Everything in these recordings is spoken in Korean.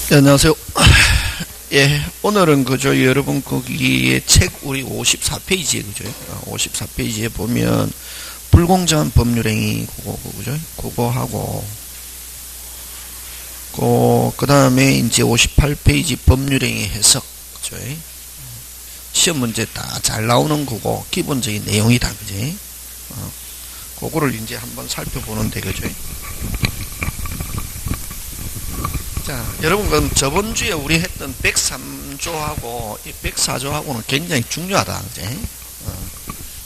네, 안녕하세요. 예, 오늘은 그죠, 여러분 거기에 책 우리 54페이지에 그죠, 54페이지에 보면 불공정한 법률행위 그죠, 그거 하고 그 다음에 이제 58페이지 법률행위 해석 그죠, 시험 문제 다 잘 나오는 거고 기본적인 내용이다 그죠. 그거를 이제 한번 살펴보는데 그죠. 자, 여러분, 그럼 저번 주에 우리 했던 103조하고 이 104조하고는 굉장히 중요하다, 그제?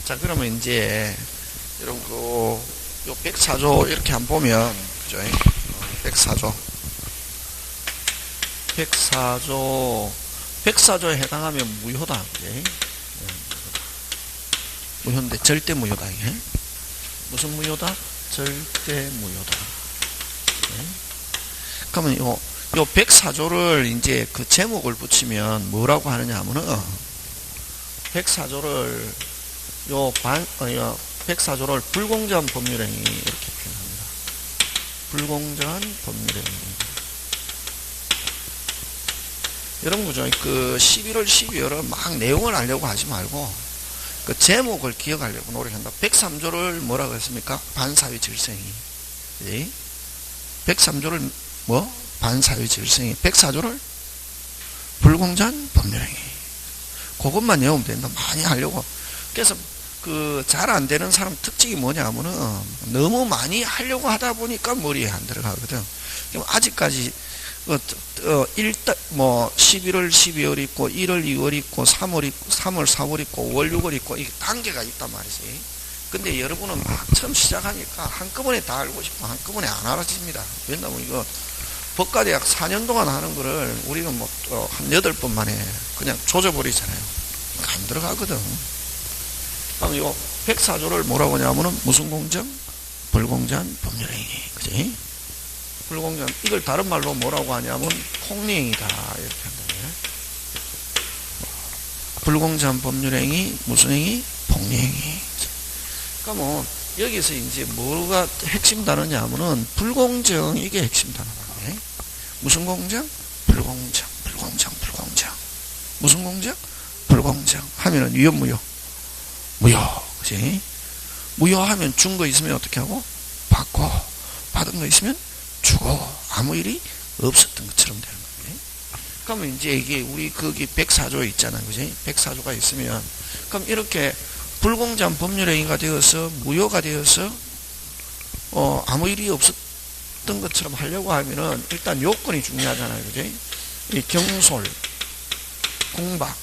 자, 그러면 이제, 여러분, 요 104조 이렇게 한번 보면, 그죠? 104조에 해당하면 무효다, 그제? 무효인데, 절대 무효다, 이게. 무슨 무효다? 절대 무효다. 그제? 그러면 요 104조를 이제 그 제목을 붙이면 뭐라고 하느냐 하면은 104조를 104조를 불공정한 법률행위 이렇게 표현합니다. 불공정한 법률행위. 여러분 그죠? 그 11월 12월은 막 내용을 알려고 하지 말고 그 제목을 기억하려고 노력한다. 103조를 뭐라고 했습니까? 반사회 질서행위. 네? 103조를 반사회 질서행위. 104조를 불공정한 법률행위. 그것만 외우면 된다. 많이 하려고. 그래서 그 잘 안 되는 사람 특징이 뭐냐 하면은 너무 많이 하려고 하다 보니까 머리에 안 들어가거든. 그럼 아직까지 11월 12월 있고 1월 2월 있고 3월 있고 3월 4월 있고 5월 6월 있고 이게 단계가 있단 말이지. 근데 여러분은 막 처음 시작하니까 한꺼번에 다 알고 싶고 한꺼번에 안 알아집니다. 왜냐면 이거 법과대학 4년 동안 하는 거를 우리는 한 8번 만에 그냥 조져버리잖아요. 그러니까 안 들어가거든. 그럼 이거 104조를 뭐라고 하냐면은 무슨 공정? 불공정한 법률행위. 그지? 불공정한, 이걸 다른 말로 뭐라고 하냐면 폭리행위다. 이렇게 한다네. 불공정한 법률행위, 무슨 행위? 폭리행위. 그러면 여기서 이제 뭐가 핵심 단어냐 하면은 불공정, 이게 핵심 단어다. 무슨 공정? 불공정. 무슨 공정? 불공정. 하면은 위헌 무효. 무효. 그지? 무효하면 준 거 있으면 어떻게 하고? 받고. 받은 거 있으면 주고. 아무 일이 없었던 것처럼 되는 거예요. 그러면 이제 이게 우리 거기 104조 있잖아요. 그지? 104조가 있으면 그럼 이렇게 불공정한 법률행위가 되어서 무효가 되어서 아무 일이 없었던 것처럼 하려고 하면은 일단 요건이 중요하잖아요. 그지? 이 경솔, 공박,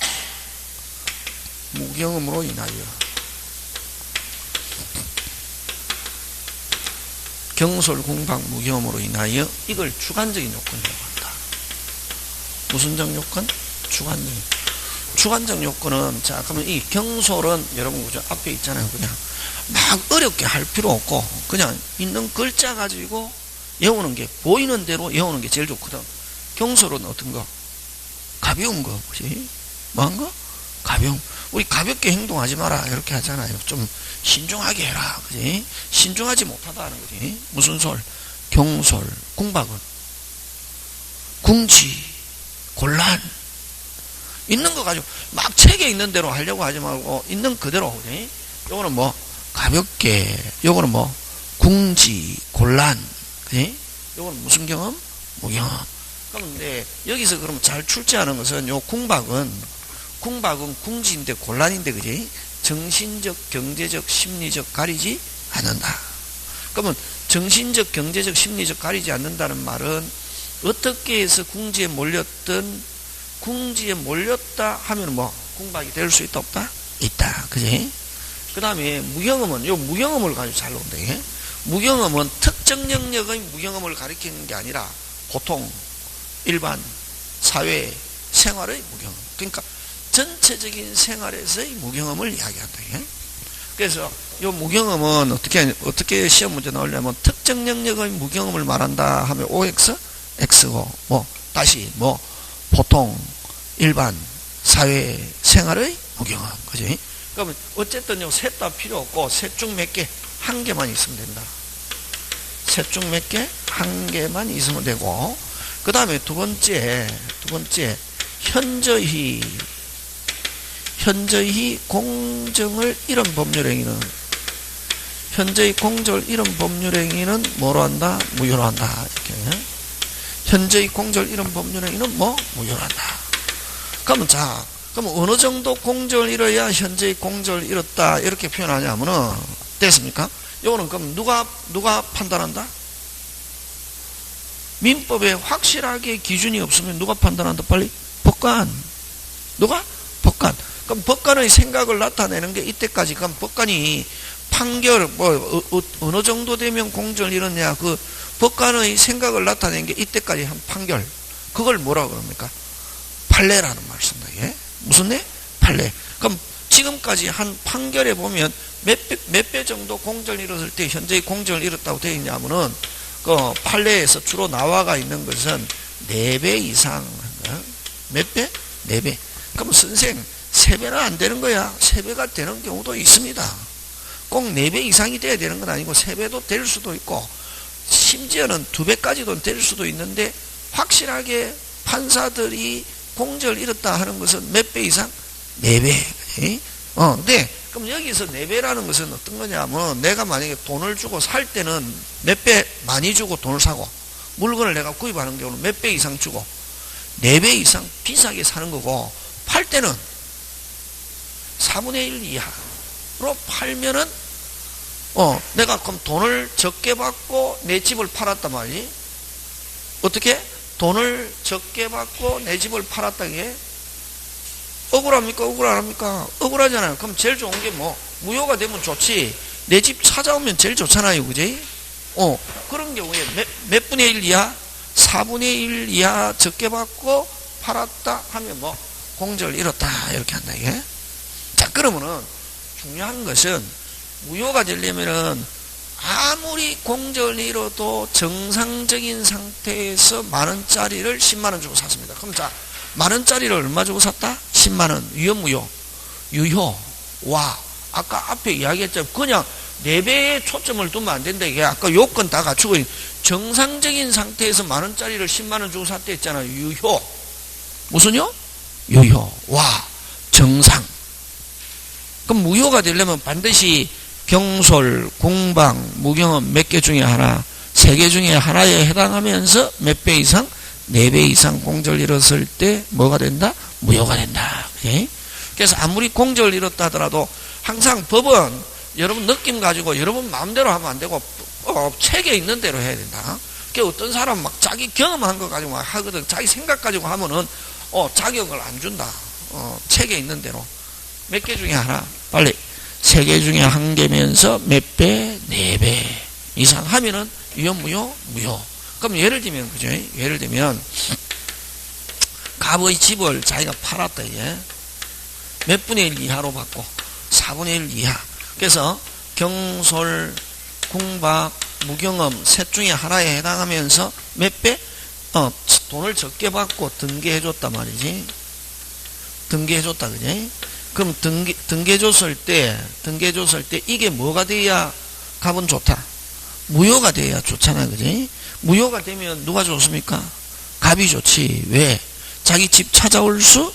무경험으로 인하여 경솔, 공박, 무경험으로 인하여 이걸 주관적인 요건이라고 한다. 무슨적 요건? 주관적 요건은 자 그러면 이 경솔은 여러분 그죠? 앞에 있잖아요. 그냥 막 어렵게 할 필요 없고 그냥 있는 글자 가지고 외우는 게 보이는 대로 외우는 게 제일 좋거든. 경솔은 어떤 거? 가벼운 거. 그지? 뭐한 거? 가벼운. 우리 가볍게 행동하지 마라 이렇게 하잖아요. 좀 신중하게 해라. 그지? 신중하지 못하다 하는 거지. 무슨 솔? 경솔. 공박은 궁지, 곤란. 있는 거 가지고 막 책에 있는 대로 하려고 하지 말고 있는 그대로. 그지? 요거는 뭐 가볍게. 요거는 뭐 궁지, 곤란. 그지? 요거는 무슨 경험? 무경험. 그런데 여기서 그러면 잘 출제하는 것은 요 궁박은 궁지인데 곤란인데 그지? 정신적, 경제적, 심리적 가리지 않는다. 그러면 정신적, 경제적, 심리적 가리지 않는다는 말은 어떻게 해서 궁지에 몰렸다 하면 뭐 궁박이 될 수 있다 없다? 있다. 그지? 그 다음에 무경험은 요 무경험을 가지고 잘 나온다. 이게? 무경험은 특정 영역의 무경험을 가리키는 게 아니라 보통 일반 사회 생활의 무경험. 그러니까 전체적인 생활에서의 무경험을 이야기한다. 이게? 그래서 이 무경험은 어떻게 시험 문제 나오려면 특정 영역의 무경험을 말한다 하면 OX, X고 다시 보통 일반 사회 생활의 무경험. 그지? 그러면 어쨌든 셋 다 필요 없고 셋 중 몇 개? 한 개만 있으면 된다. 셋 중 몇 개? 한 개만 있으면 되고 그 다음에 두 번째, 현저히 공정을 잃은 법률행위는, 현저히 공정을 잃은 법률행위는 뭐로 한다? 무효로 한다. 이렇게. 현저히 공정을 잃은 법률행위는 뭐? 무효로 한다. 그러면 그럼 어느 정도 공정을 잃어야 현저히 공정을 잃었다. 이렇게 표현하냐면은, 됐습니까? 요거는 그럼 누가 판단한다? 민법에 확실하게 기준이 없으면 누가 판단한다? 빨리? 법관. 누가? 법관. 그럼 법관의 생각을 나타내는 게 이때까지. 그럼 법관이 판결, 어느 정도 되면 공정을 잃었냐. 그 법관의 생각을 나타낸 게 이때까지 한 판결. 그걸 뭐라고 그럽니까? 판례라는 말을 쓴다. 예? 무슨 내? 판례. 그럼 지금까지 한 판결에 보면 몇 배 정도 공정을 잃었을 때 현재의 공정을 잃었다고 되어 있냐면은 그 판례에서 주로 나와가 있는 것은 4배 이상. 몇 배? 4배. 그럼 선생 3배는 안 되는 거야. 3배가 되는 경우도 있습니다. 꼭 4배 이상이 돼야 되는 건 아니고 3배도 될 수도 있고 심지어는 2배까지도 될 수도 있는데 확실하게 판사들이 공정을 잃었다 하는 것은 몇 배 이상? 4배. 네. 그럼 여기서 4배라는 것은 어떤 거냐면 내가 만약에 돈을 주고 살 때는 몇 배 많이 주고 돈을 사고 물건을 내가 구입하는 경우는 몇 배 이상 주고 4배 이상 비싸게 사는 거고 팔 때는 4분의 1 이하로 팔면은 내가 그럼 돈을 적게 받고 내 집을 팔았단 말이지. 어떻게? 돈을 적게 받고 내 집을 팔았다 이게 억울합니까? 억울 안 합니까? 억울하잖아요. 그럼 제일 좋은 게 뭐? 무효가 되면 좋지. 내 집 찾아오면 제일 좋잖아요. 그지? 그런 경우에 몇 분의 1 이하? 4분의 1 이하 적게 받고 팔았다 하면 뭐? 공정을 잃었다. 이렇게 한다, 이게. 자, 그러면은 중요한 것은 무효가 되려면은 아무리 공정을 잃어도 정상적인 상태에서 만원짜리를 10만원 주고 샀습니다. 그럼 자, 만원짜리를 얼마 주고 샀다? 10만원. 유효, 무효? 유효. 와. 아까 앞에 이야기했잖아요. 그냥 4배에 초점을 두면 안 된다. 이게 아까 요건 다 갖추고 있는 정상적인 상태에서 만원짜리를 10만원 주고 샀다 했잖아요. 유효. 무슨요? 유효. 와. 정상. 그럼 무효가 되려면 반드시 경솔, 공방, 무경험 몇 개 중에 하나, 3개 중에 하나에 해당하면서 몇 배 이상? 4배 이상 공정을 잃었을 때 뭐가 된다? 무효가 된다. 그치? 그래서 아무리 공정을 잃었다 하더라도 항상 법은 여러분 느낌 가지고 여러분 마음대로 하면 안 되고 책에 있는 대로 해야 된다. 그러니까 어떤 사람 막 자기 경험한 거 가지고 막 하거든. 자기 생각 가지고 하면은 자격을 안 준다. 책에 있는 대로. 몇 개 중에 하나. 빨리. 3개 중에 1개면서 몇 배? 4배 이상 하면은 유효, 무효? 무효. 그럼 예를 들면, 그죠? 예를 들면, 갑의 집을 자기가 팔았다, 이게. 몇 분의 1 이하로 받고, 4분의 1 이하. 그래서, 경솔, 공박, 무경험, 셋 중에 하나에 해당하면서 몇 배? 돈을 적게 받고 등기해줬단 말이지. 등기해줬다, 그지? 그럼 등기해줬을 때 이게 뭐가 돼야 갑은 좋다? 무효가 돼야 좋잖아, 그지? 무효가 되면 누가 좋습니까? 갑이 좋지. 왜? 자기 집 찾아올 수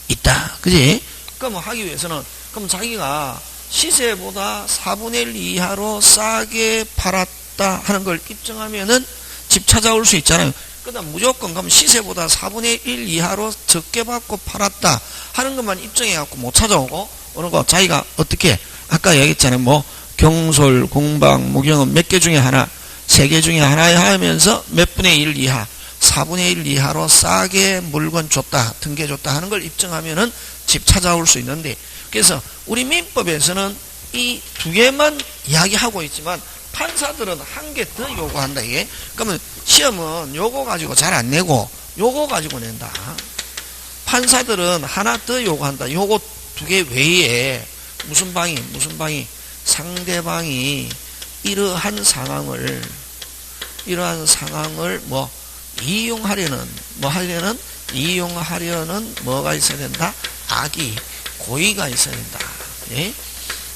있다. 그지? 그럼 하기 위해서는, 그럼 자기가 시세보다 4분의 1 이하로 싸게 팔았다 하는 걸 입증하면은 집 찾아올 수 있잖아요. 그 다음 무조건 그럼 시세보다 4분의 1 이하로 적게 받고 팔았다 하는 것만 입증해갖고 못 찾아오고, 어느 거 자기가 어떻게, 아까 얘기했잖아요. 뭐, 경솔, 공방, 무경험 몇 개 중에 하나, 3개 중에 하나에 하면서 몇 분의 1 이하, 4분의 1 이하로 싸게 물건 줬다, 등기해줬다 하는 걸 입증하면은 집 찾아올 수 있는데, 그래서 우리 민법에서는 이 2개만 이야기하고 있지만 판사들은 1개 더 요구한다, 이게. 그러면 시험은 요거 가지고 잘 안 내고 요거 가지고 낸다. 판사들은 하나 더 요구한다. 요거 2개 외에 무슨 방이 상대방이 이러한 상황을 뭐 이용하려는 뭐가 있어야 된다? 악의, 고의가 있어야 된다. 예?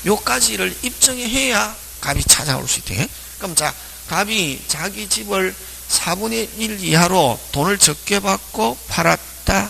요까지를 입증해야 갑이 찾아올 수 있대. 그럼 자, 갑이 자기 집을 4분의 1 이하로 돈을 적게 받고 팔았다.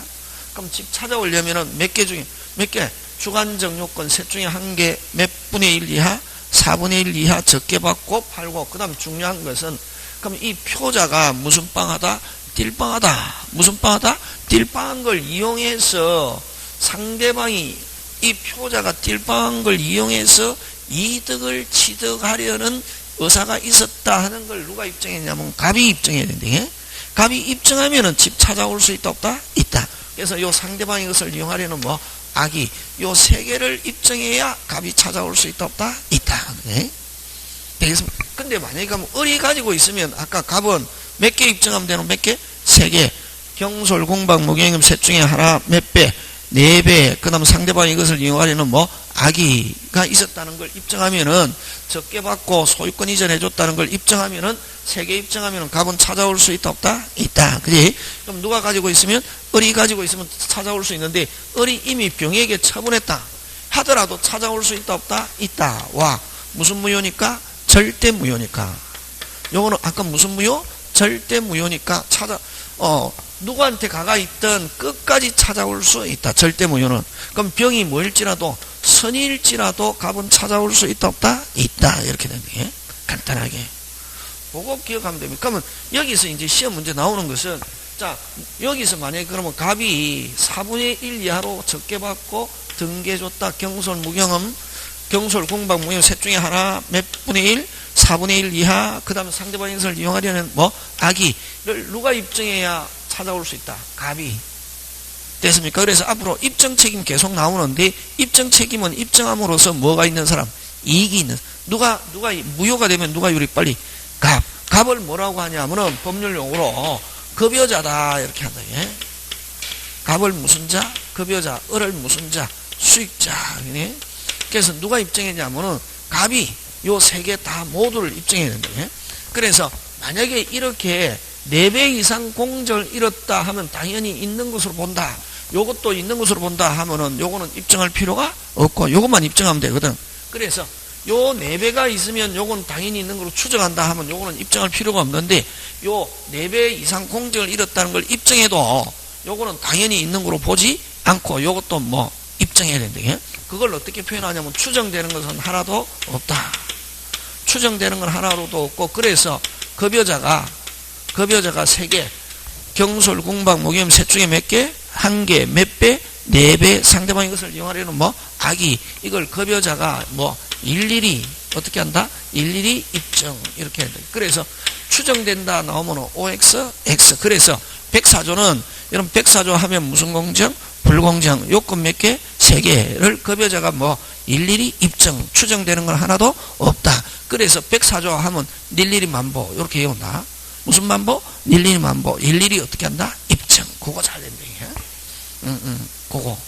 그럼 집 찾아오려면은 몇 개 중에, 몇 개? 주관적 요건 셋 중에 한 개, 몇 분의 1 이하? 4분의 1 이하 적게 받고 팔고, 그 다음 중요한 것은, 그럼 이 표자가 무슨 빵하다? 띨빵하다. 무슨 빵하다? 띨빵한 걸 이용해서 상대방이 이 표자가 띨빵한 걸 이용해서 이득을 취득하려는 의사가 있었다 하는 걸 누가 입증했냐면 갑이 입증해야 된대. 갑이 입증하면은 집 찾아올 수 있다 없다? 있다. 그래서 요 상대방이 이것을 이용하려는 뭐 악이 요 세 개를 입증해야 갑이 찾아올 수 있다 없다? 있다. 네? 되겠습니다. 근데 만약에 가면 을이 가지고 있으면 아까 갑은 몇 개 입증하면 되는 몇 개? 세 개. 경솔, 공박, 무경임 셋 중에 하나 몇 배? 네 배. 그 다음 상대방이 이것을 이용하려는 뭐 악의가 있었다는 걸 입증하면은 적게 받고 소유권 이전해줬다는 걸 입증하면은 세 개 입증하면은 갑은 찾아올 수 있다 없다? 있다. 그지? 그럼 누가 가지고 있으면 을이 가지고 있으면 찾아올 수 있는데 을이 이미 병에게 처분했다 하더라도 찾아올 수 있다 없다? 있다. 와 무슨 무효니까? 절대 무효니까. 요거는 아까 무슨 무효? 절대 무효니까 누구한테 가가 있든 끝까지 찾아올 수 있다. 절대 무효는. 그럼 병이 뭐일지라도 선일지라도 갑은 찾아올 수 있다 없다? 있다. 이렇게 되는 거예요. 간단하게. 그거 기억하면 됩니다. 그러면 여기서 이제 시험 문제 나오는 것은 자 여기서 만약에 그러면 갑이 4분의 1 이하로 적게 받고 등기해줬다. 경솔, 무경험, 경솔, 공박, 무경 셋 중에 하나 몇 분의 1? 4분의 1 이하. 그 다음에 상대방의 것을 이용하려는 뭐 악의를 누가 입증해야 찾아올 수 있다. 갑이. 됐습니까? 그래서 앞으로 입증 책임 계속 나오는데 입증 책임은 입증함으로써 뭐가 있는 사람? 이익이 있는. 누가 무효가 되면 누가 유리? 빨리 갑. 갑을 뭐라고 하냐면은 법률 용어로 급여자다 이렇게 한다. 예? 갑을 무슨 자? 급여자. 을을 무슨 자? 수익자. 예? 그래서 누가 입증했냐면은 갑이 요 세 개 다 모두를 입증해야 된다. 예? 그래서 만약에 이렇게 4배 이상 공적을 잃었다 하면 당연히 있는 것으로 본다. 요것도 있는 것으로 본다 하면은 요거는 입증할 필요가 없고 요것만 입증하면 되거든. 그래서 요 4배가 있으면 요건 당연히 있는 걸로 추정한다 하면 요거는 입증할 필요가 없는데 요 4배 이상 공적을 잃었다는 걸 입증해도 요거는 당연히 있는 걸로 보지 않고 요것도 뭐 입증해야 된다. 그걸 어떻게 표현하냐면 추정되는 것은 하나도 없다. 추정되는 건 하나로도 없고 그래서 급여자가 3개, 경솔, 공박, 무경 셋 중에 몇 개? 1개, 몇 배? 4배. 상대방이 이것을 이용하려는 뭐 악의. 이걸 급여자가 뭐 일일이 어떻게 한다? 일일이 입증 이렇게 한다. 그래서 추정된다 나오면 OX, X. 그래서 백사조는 여러분 백사조 하면 무슨 공정? 불공정. 요건 몇 개? 3개를 급여자가 뭐 일일이 입증. 추정되는 건 하나도 없다. 그래서 백사조 하면 일일이 만보 이렇게 해온다. 무슨 만보? 일일이 만보. 일일이 어떻게 한다? 입증. 그거 잘 된다. 그거.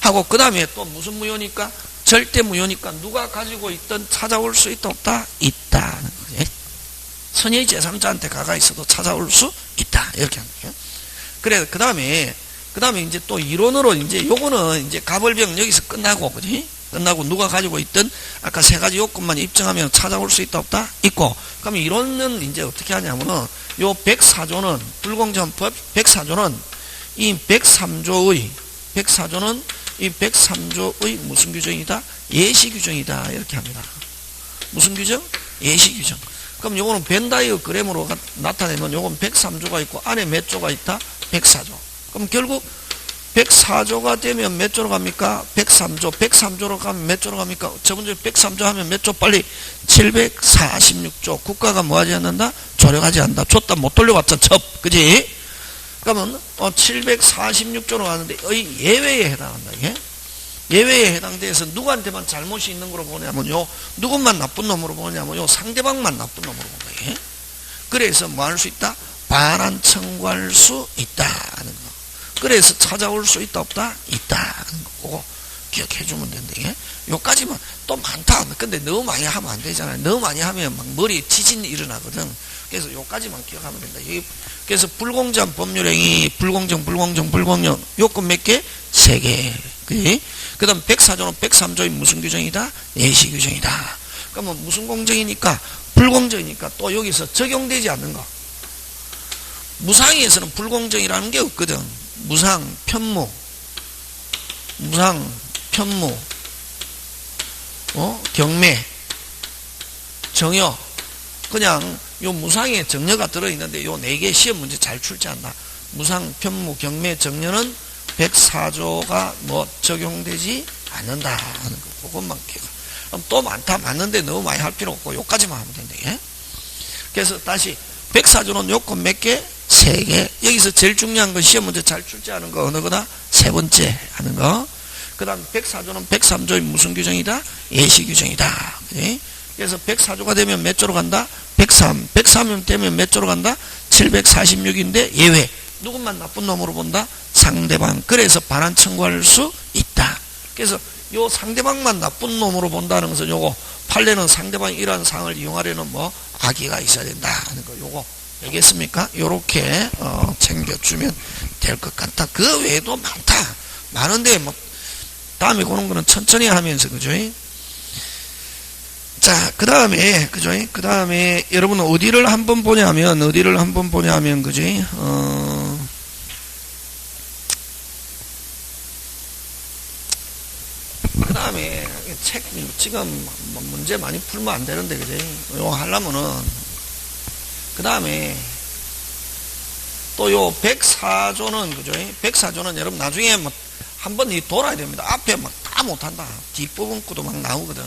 하고, 그 다음에 또 무슨 무효니까? 절대 무효니까 누가 가지고 있든 찾아올 수 있다, 없다? 있다는 거지. 선의 제3자한테 가가 있어도 찾아올 수 있다. 이렇게 하는 거예요. 그래서 그 다음에 이제 또 이론으로 이제 요거는 이제 가벌병 여기서 끝나고, 그지? 끝나고 누가 가지고 있든 아까 세 가지 요건만 입증하면 찾아올 수 있다 없다? 있고. 그럼 이론은 이제 어떻게 하냐면은 요 104조는 불공정법 104조는 이 103조의 이 103조의 무슨 규정이다? 예시 규정이다. 이렇게 합니다. 무슨 규정? 예시 규정. 그럼 요거는 벤다이어그램으로 나타내면 요건 103조가 있고 안에 몇 조가 있다? 104조. 그럼 결국 104조가 되면 몇 조로 갑니까? 103조. 103조로 가면 몇 조로 갑니까? 저번주에 103조 하면 몇 조 빨리? 746조. 국가가 뭐 하지 않는다? 조력하지 않는다. 줬다 못 돌려왔자 첩. 그지? 그러면 746조로 가는데 예외에 해당한다. 이게? 예외에 해당돼서 누구한테만 잘못이 있는 거로 보냐면요. 누구만 나쁜 놈으로 보냐면요. 상대방만 나쁜 놈으로 본다. 이게? 그래서 뭐 할 수 있다? 반환 청구할 수 있다는 거. 그래서 찾아올 수 있다 없다? 있다는 거 기억해 주면 된다. 이게? 요까지만 또 많다. 근데 너무 많이 하면 안 되잖아요. 너무 많이 하면 막 머리에 지진이 일어나거든. 그래서 요까지만 기억하면 된다. 그래서 불공정 법률행위, 불공정 요건 몇 개? 3개. 그지? 그 다음 104조는 103조의 무슨 규정이다? 예시 규정이다. 그러면 무슨 공정이니까? 불공정이니까 또 여기서 적용되지 않는 거. 무상에서는 불공정이라는 게 없거든. 무상, 편무, 무상, 편무, 경매, 정여. 그냥 요 무상에 정여가 들어있는데 요 4개 시험 문제 잘 출제한다. 무상, 편무, 경매, 정여는 104조가 뭐 적용되지 않는다 하는 거. 그것만 기억. 그럼 또 많다. 맞는데 너무 많이 할 필요 없고 요까지만 하면 된다. 예? 그래서 다시 104조는 요건 몇 개? 3개. 여기서 제일 중요한 건 시험 문제 잘 출제하는 거 어느 거다? 세 번째 하는 거. 그 다음 104조는 103조의 무슨 규정이다? 예시 규정이다. 그치? 그래서 104조가 되면 몇 조로 간다? 103. 103이 되면 몇 조로 간다? 746인데 예외. 누구만 나쁜 놈으로 본다? 상대방. 그래서 반환 청구할 수 있다. 그래서 요 상대방만 나쁜 놈으로 본다는 것은 요거 판례는 상대방이 이러한 상황을 이용하려는 뭐 악의가 있어야 된다 하는 거. 요거 알겠습니까? 요렇게 챙겨주면 될 것 같다. 그 외에도 많다. 많은데 뭐 다음에 그런 거는 천천히 하면서 그죠? 자, 그 다음에 그죠? 그 다음에 여러분 어디를 한번 보냐면 그죠? 그 다음에 책 지금 문제 많이 풀면 안 되는데 그죠? 이거 하려면은 그 다음에 또 요 104조는 그죠? 104조는 여러분 나중에 뭐 한번 돌아야 됩니다. 앞에 막 다 못한다. 뒷부분 것도 막 나오거든.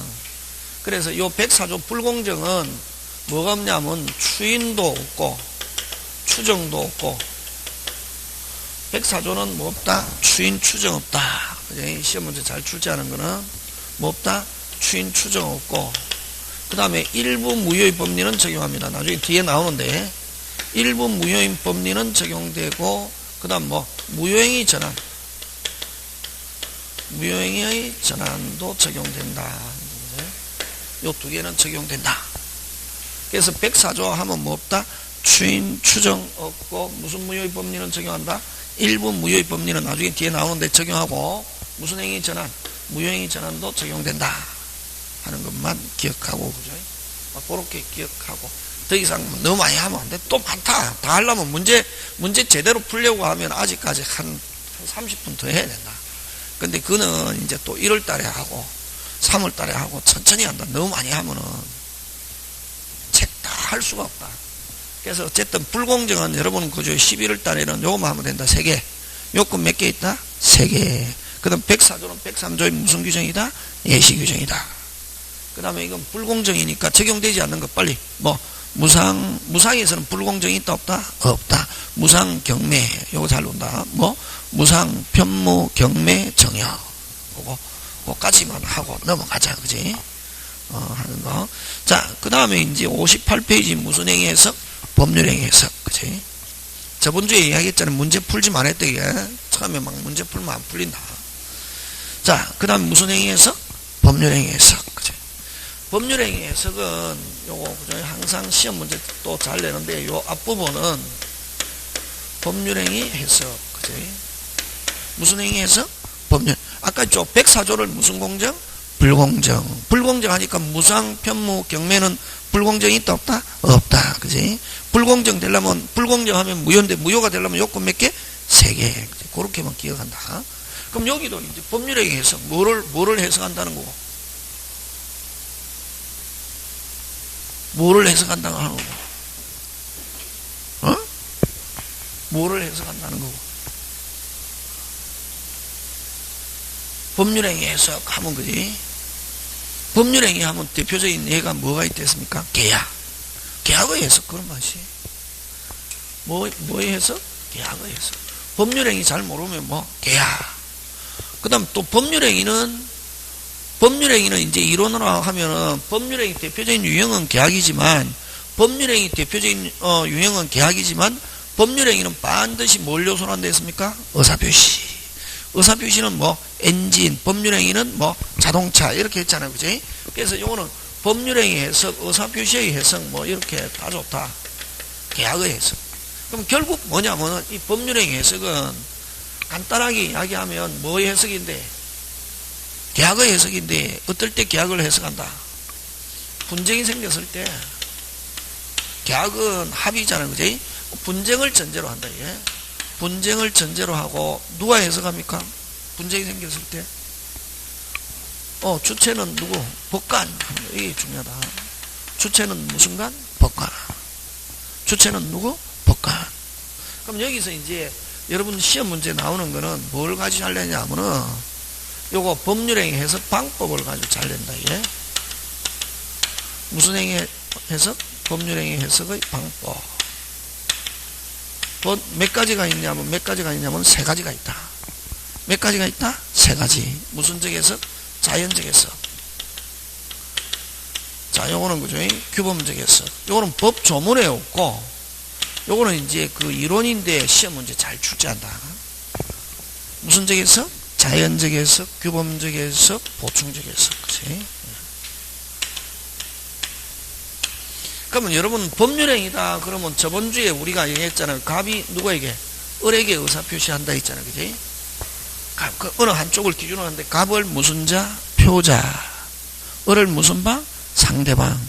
그래서 요 104조 불공정은 뭐가 없냐면 추인도 없고 추정도 없고 104조는 뭐 없다? 추인 추정 없다. 시험 문제 잘 출제하는 거는 뭐 없다? 추인 추정 없고 그 다음에 일부 무효의 법리는 적용합니다. 나중에 뒤에 나오는데 일부 무효인 법리는 적용되고 그 다음 뭐 무효행위 전환 무효행위의 전환도 적용된다. 요 두 개는 적용된다. 그래서 104조 하면 뭐 없다? 추인 추정 없고 무슨 무효의 법리는 적용한다? 일부 무효의 법리는 나중에 뒤에 나오는데 적용하고 무슨 행위 전환? 무효행위 전환도 적용된다 하는 것만 기억하고 그죠? 그렇게 기억하고 더 이상 너무 많이 하면 안 돼. 또 많다. 다 하려면 문제 제대로 풀려고 하면 아직까지 한 30분 더 해야 된다. 근데 그는 이제 또 1월 달에 하고 3월 달에 하고 천천히 한다. 너무 많이 하면은 책 다 할 수가 없다. 그래서 어쨌든 불공정은 여러분 그죠? 11월 달에는 요거만 하면 된다. 3개. 요건 몇 개 있다? 3개. 그 다음 104조는 103조의 무슨 규정이다? 예시 규정이다. 그 다음에 이건 불공정이니까 적용되지 않는 것 빨리 뭐 무상에서는 불공정이 있다 없다? 없다. 무상 경매 요거 잘 논다. 뭐 무상 편무 경매 정여 그거까지만 하고 넘어가자. 그지? 하는 거. 자, 그 다음에 이제 58페이지 무슨 행위 해석? 법률 행위 해석. 그지? 저번주에 이야기했잖아요. 문제 풀지 말했대. 처음에 막 문제 풀면 안 풀린다. 자, 그 다음 무슨 행위 해석? 법률 행위 해석. 그지? 법률 행위 해석은 요거 그죠? 항상 시험 문제 또 잘 내는데 요 앞부분은 법률 행위 해석. 그지? 무슨 행위 해석? 법률. 아까 저 104조를 무슨 공정? 불공정. 불공정 하니까 무상, 편무, 경매는 불공정이 있다 없다? 없다. 그지? 불공정 되려면 불공정 하면 무효인데 무효가 되려면 요건 몇 개? 3개. 그지? 그렇게만 기억한다. 그럼 여기도 이제 법률에 의해서 뭐를 해석한다는 거고? 뭐를 해석한다고 하는 거고? 뭐를 해석한다는 거고? 법률행위 해석하면 그지? 법률행위 하면 대표적인 예가 뭐가 있겠습니까? 계약의 해석 그런 맛이. 뭐의 해석? 계약의 해석. 법률행위 잘 모르면 뭐 계약. 그 다음 또 법률행위는 이제 이론으로 하면은 법률행위 대표적인 유형은 계약이지만 법률행위 대표적인 유형은 계약이지만 법률행위는 반드시 뭘 요소로 한다 했습니까? 의사표시. 의사표시는 뭐 엔진, 법률행위는 뭐 자동차 이렇게 했잖아요. 그지? 그래서 요거는 법률행위 해석, 의사표시의 해석 뭐 이렇게 다 좋다. 계약의 해석. 그럼 결국 뭐냐면 이 법률행위 해석은 간단하게 이야기하면 뭐의 해석인데? 계약의 해석인데 어떨 때 계약을 해석한다? 분쟁이 생겼을 때 계약은 합의잖아요. 그지? 분쟁을 전제로 한다. 예? 분쟁을 전제로 하고 누가 해석합니까? 분쟁이 생겼을 때 주체는 누구? 법관. 이게 중요하다. 주체는 무슨 관? 법관. 주체는 누구? 법관. 그럼 여기서 이제 여러분 시험 문제 나오는 거는 뭘 가지고 하려냐 하면은 요거 법률행위 해석 방법을 가지고 잘 낸다. 예? 무슨 행위 해석? 법률행위 해석의 방법. 몇 가지가 있냐면 세 가지가 있다. 몇 가지가 있다? 세 가지. 무슨적 해석? 자연적 해석. 자, 요거는 그죠? 규범적 해석. 요거는 법 조문에 없고, 요거는 이제 그 이론인데 시험 문제 잘 출제한다. 무슨적 해석? 자연적 해석, 규범적 해석, 보충적 해석. 그치? 그러면 여러분 법률행위다 그러면 저번 주에 우리가 얘기했잖아요. 갑이 누구에게? 을에게 의사표시한다 했잖아요. 그지? 그 어느 한쪽을 기준으로 하는데 갑을 무슨 자? 표자. 을을 무슨 방? 상대방.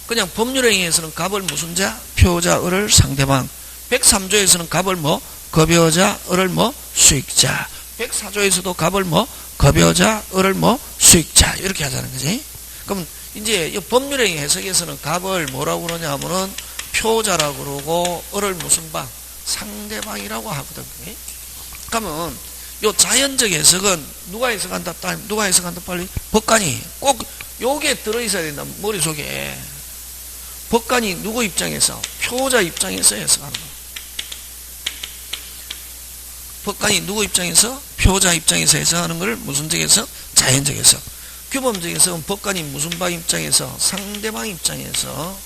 그냥 법률행위에서는 갑을 무슨 자? 표자, 을을 상대방. 103조에서는 갑을 뭐? 급여자, 을을 뭐? 수익자. 104조에서도 갑을 뭐? 급여자, 을을 뭐? 수익자. 이렇게 하자는 거지. 그럼 이제 이 법률행위 해석에서는 갑을 뭐라고 그러냐 하면은 표자라고 그러고 을을 무슨 방? 상대방이라고 하거든. 그러면 요 자연적 해석은 누가 해석한다? 누가 해석한다? 빨리? 법관이. 꼭 요게 들어있어야 된다. 머릿속에. 법관이 누구 입장에서? 표자 입장에서 해석하는 거야. 법관이 누구 입장에서? 표자 입장에서 해석하는 걸 무슨 적 해석? 자연적 해석. 규범적 해석은 법관이 무슨 방 입장에서? 상대방 입장에서.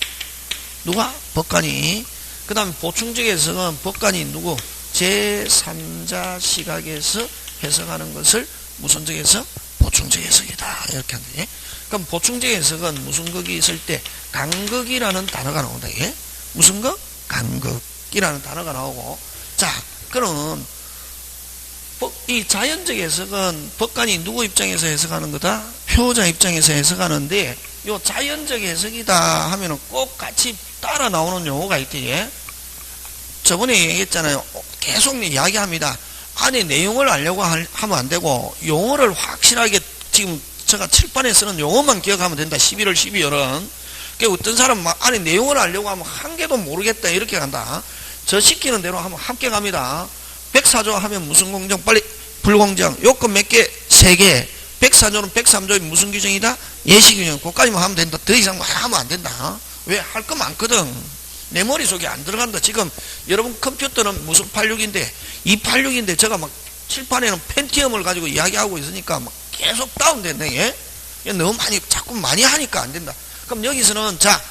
누가? 법관이. 그 다음에 보충적 해석은 법관이 누구? 제3자 시각에서 해석하는 것을 무슨 적 해석? 보충적 해석이다. 이렇게 한다. 예? 그럼 보충적 해석은 무슨 극이 있을 때 간극이라는 단어가 나온다. 예? 무슨 극? 간극이라는 단어가 나오고. 자, 그럼 이 자연적 해석은 법관이 누구 입장에서 해석하는 거다? 표자 입장에서 해석하는데 요 자연적 해석이다 하면은 꼭 같이 따라 나오는 용어가 있대. 예? 저번에 얘기했잖아요. 계속 이야기합니다. 안에 내용을 알려고 하면 안 되고 용어를 확실하게 지금 제가 칠판에 쓰는 용어만 기억하면 된다. 11월 12월은. 그러니까 어떤 사람은 막 안에 내용을 알려고 하면 한 개도 모르겠다 이렇게 간다. 저 시키는 대로 하면 합격합니다. 104조 하면 무슨 공정? 빨리 불공정. 요건 몇 개? 3개. 104조는 103조의 무슨 규정이다? 예시 규정. 그것까지만 하면 된다. 더 이상 하면 안 된다. 왜? 할 거 많거든. 내 머릿속에 안 들어간다. 지금 여러분 컴퓨터는 무슨 86인데 286인데 제가 막 칠판에는 펜티엄을 가지고 이야기하고 있으니까 막 계속 다운됐네. 예? 너무 자꾸 많이 하니까 안 된다. 그럼 여기서는 자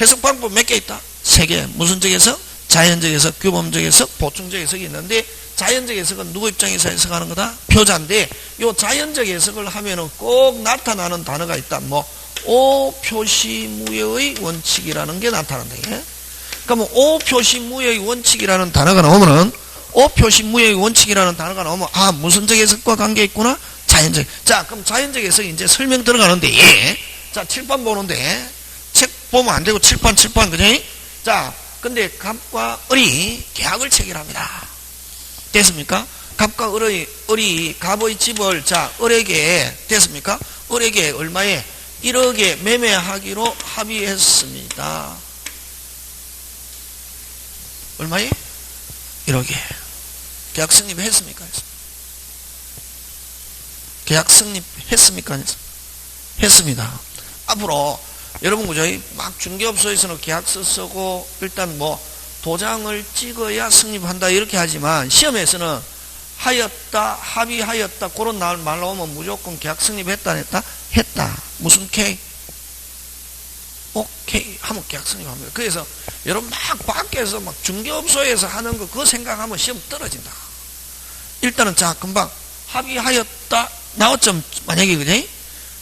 해석 방법 몇 개 있다? 3개. 무슨 적 해석? 자연적 해석, 규범적 해석, 보충적 해석이 있는데 자연적 해석은 누구 입장에서 해석하는 거다? 표자인데 요 자연적 해석을 하면은 꼭 나타나는 단어가 있다. 뭐 오표시무효의 원칙이라는 게 나타난다. 예? 그러면 오표시무효의 원칙이라는 단어가 나오면은 오표시무효의 원칙이라는 단어가 나오면 아 무슨적 해석과 관계 있구나? 자연적. 자 그럼 자연적 해석이 이제 설명 들어가는데 예. 자 칠판 보는데 책 보면 안 되고 칠판 그죠? 자 근데 갑과 을이 계약을 체결합니다. 됐습니까? 갑과 을이 갑의 집을 자 을에게 됐습니까? 을에게 얼마에 1억에 매매하기로 합의했습니다. 얼마에? 1억에. 계약 성립했습니까? 계약 성립했습니까? 했습니다. 앞으로 여러분 그죠? 막 중개업소에서는 계약서 쓰고 일단 뭐 도장을 찍어야 성립한다 이렇게 하지만 시험에서는 하였다 합의하였다 그런 말 나오면 무조건 계약 성립했다 안 했다? 했다. 무슨 K? 오케이 하면 계약 성립합니다. 그래서 여러분 막 밖에서 막 중개업소에서 하는 거 그거 생각하면 시험 떨어진다. 일단은 자 금방 합의하였다 나왔죠. 만약에 그죠?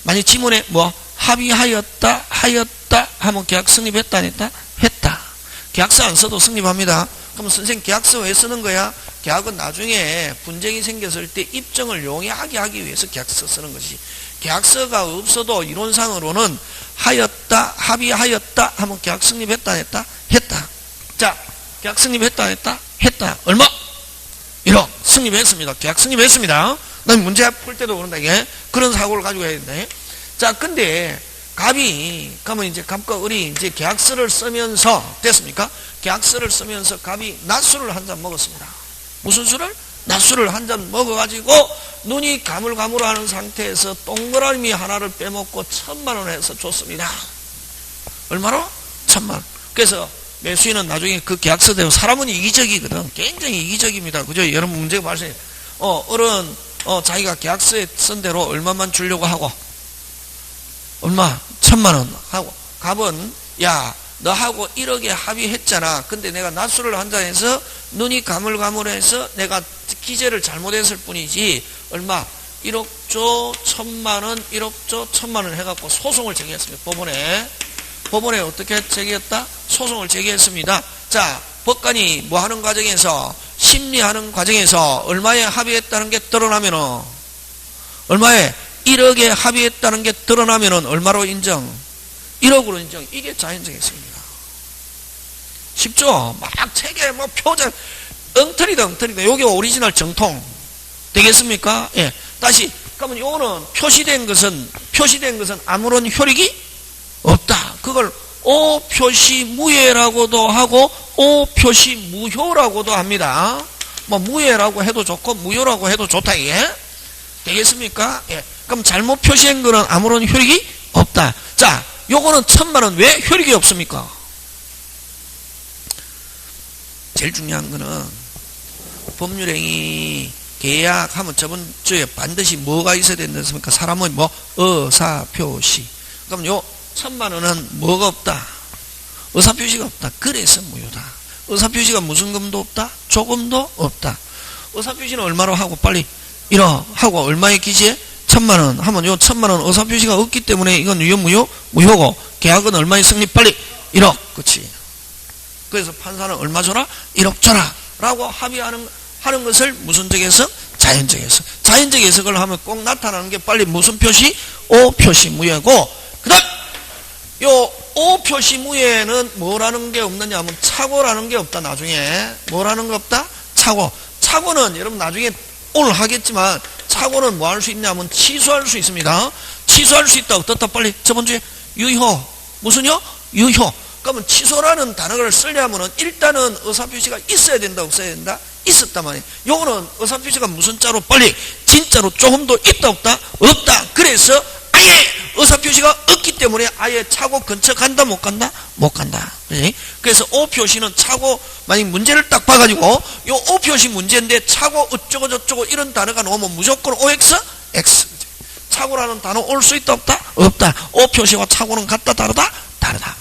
만약 지문에 뭐 합의하였다 하면 계약 성립했다 안 했다? 했다. 계약서 안 써도 성립합니다. 그럼 선생님 계약서 왜 쓰는 거야? 계약은 나중에 분쟁이 생겼을 때 입증을 용이하게 하기 위해서 계약서 쓰는 것이지. 계약서가 없어도 이론상으로는 하였다, 합의하였다 하면 계약 성립했다, 안 했다? 했다. 자, 계약 성립했다, 안 했다? 했다. 얼마? 1억. 성립했습니다. 계약 성립했습니다. 난 문제 풀 때도 그런다, 이게. 그런 사고를 가지고 해야 된다. 자, 근데 갑이, 그러면 이제 갑과 을이 이제 계약서를 쓰면서, 됐습니까? 계약서를 쓰면서 갑이 낮술을 한 잔 먹었습니다. 무슨 술을? 낮술을 한 잔 먹어가지고 눈이 가물가물하는 상태에서 동그라미 하나를 빼먹고 1,000만 원 해서 줬습니다. 얼마로? 1,000만 원. 그래서 매수인은 나중에 그 계약서대로 사람은 이기적이거든. 굉장히 이기적입니다. 그죠? 여러분 문제가 발생해. 을은 자기가 계약서에 쓴 대로 얼마만 주려고 하고 얼마? 1,000만 원 하고 갑은 야 너하고 1억에 합의했잖아. 근데 내가 낮술을 한다 해서 눈이 가물가물해서 내가 기재를 잘못했을 뿐이지 얼마? 1억 조 1,000만 원 1억 조 1,000만 원 해갖고 소송을 제기했습니다. 법원에 어떻게 제기했다? 소송을 제기했습니다. 자, 법관이 뭐 하는 과정에서 심리하는 과정에서 얼마에 합의했다는 게 드러나면은 얼마에 1억에 합의했다는 게 드러나면은 얼마로 인정? 1억으로 인정. 이게 자연적이었습니다. 쉽죠? 막 책에 뭐 표정 엉터리다. 요게 오리지널 정통 되겠습니까? 예. 다시 그러면 요거는 표시된 것은 아무런 효력이 없다. 그걸 오표시무예라고도 하고 오표시무효라고도 합니다. 뭐 무예라고 해도 좋고 무효라고 해도 좋다. 이게 되겠습니까? 예. 그럼 잘못 표시한 거는 아무런 효력이 없다. 자, 요거는 1,000만 원 왜 효력이 없습니까? 제일 중요한 거는 법률행위 계약하면 저번 주에 반드시 뭐가 있어야 된다습니까? 사람의 뭐 의사표시. 그럼 요 1,000만 원은 뭐가 없다? 의사표시가 없다. 그래서 무효다. 의사표시가 무슨 금도 없다? 조금도 없다. 의사표시는 얼마로 하고 빨리 1억 하고 얼마의 기지에? 1,000만 원 하면 요 1,000만 원 의사표시가 없기 때문에 이건 유효 무효? 무효고 계약은 얼마에 성립? 빨리 1억. 그치? 그래서 판사는 얼마 줘라? 1억 줘라 라고 합의하는 것을 무슨 적 해석? 자연적 해석. 자연적 해석을 하면 꼭 나타나는 게 빨리 무슨 표시? 오표시무예고 그 다음 요 오표시무예는 뭐라는 게 없느냐 하면 착오라는 게 없다. 나중에 뭐라는 게 없다? 착오는 여러분 나중에 오늘 하겠지만 착오는 뭐 할 수 있냐면 취소할 수 있습니다. 취소할 수 있다. 어떻다? 빨리 저번주에 유효. 무슨요? 유효. 그러면 취소라는 단어를 쓰려면 일단은 의사표시가 있어야 된다. 없어야 된다? 있었단 말이에요. 요거는 의사표시가 무슨 자로 빨리 진짜로 조금도 있다 없다? 없다. 그래서 아예 의사표시가 없기 때문에 아예 차고 근처 간다 못 간다? 못 간다. 그래서 오표시는 차고 만약 문제를 딱 봐가지고 요 오표시 문제인데 차고 어쩌고 저쩌고 이런 단어가 나오면 무조건 OX? X. 차고라는 단어 올 수 있다 없다? 없다. 오표시와 차고는 같다 다르다? 다르다.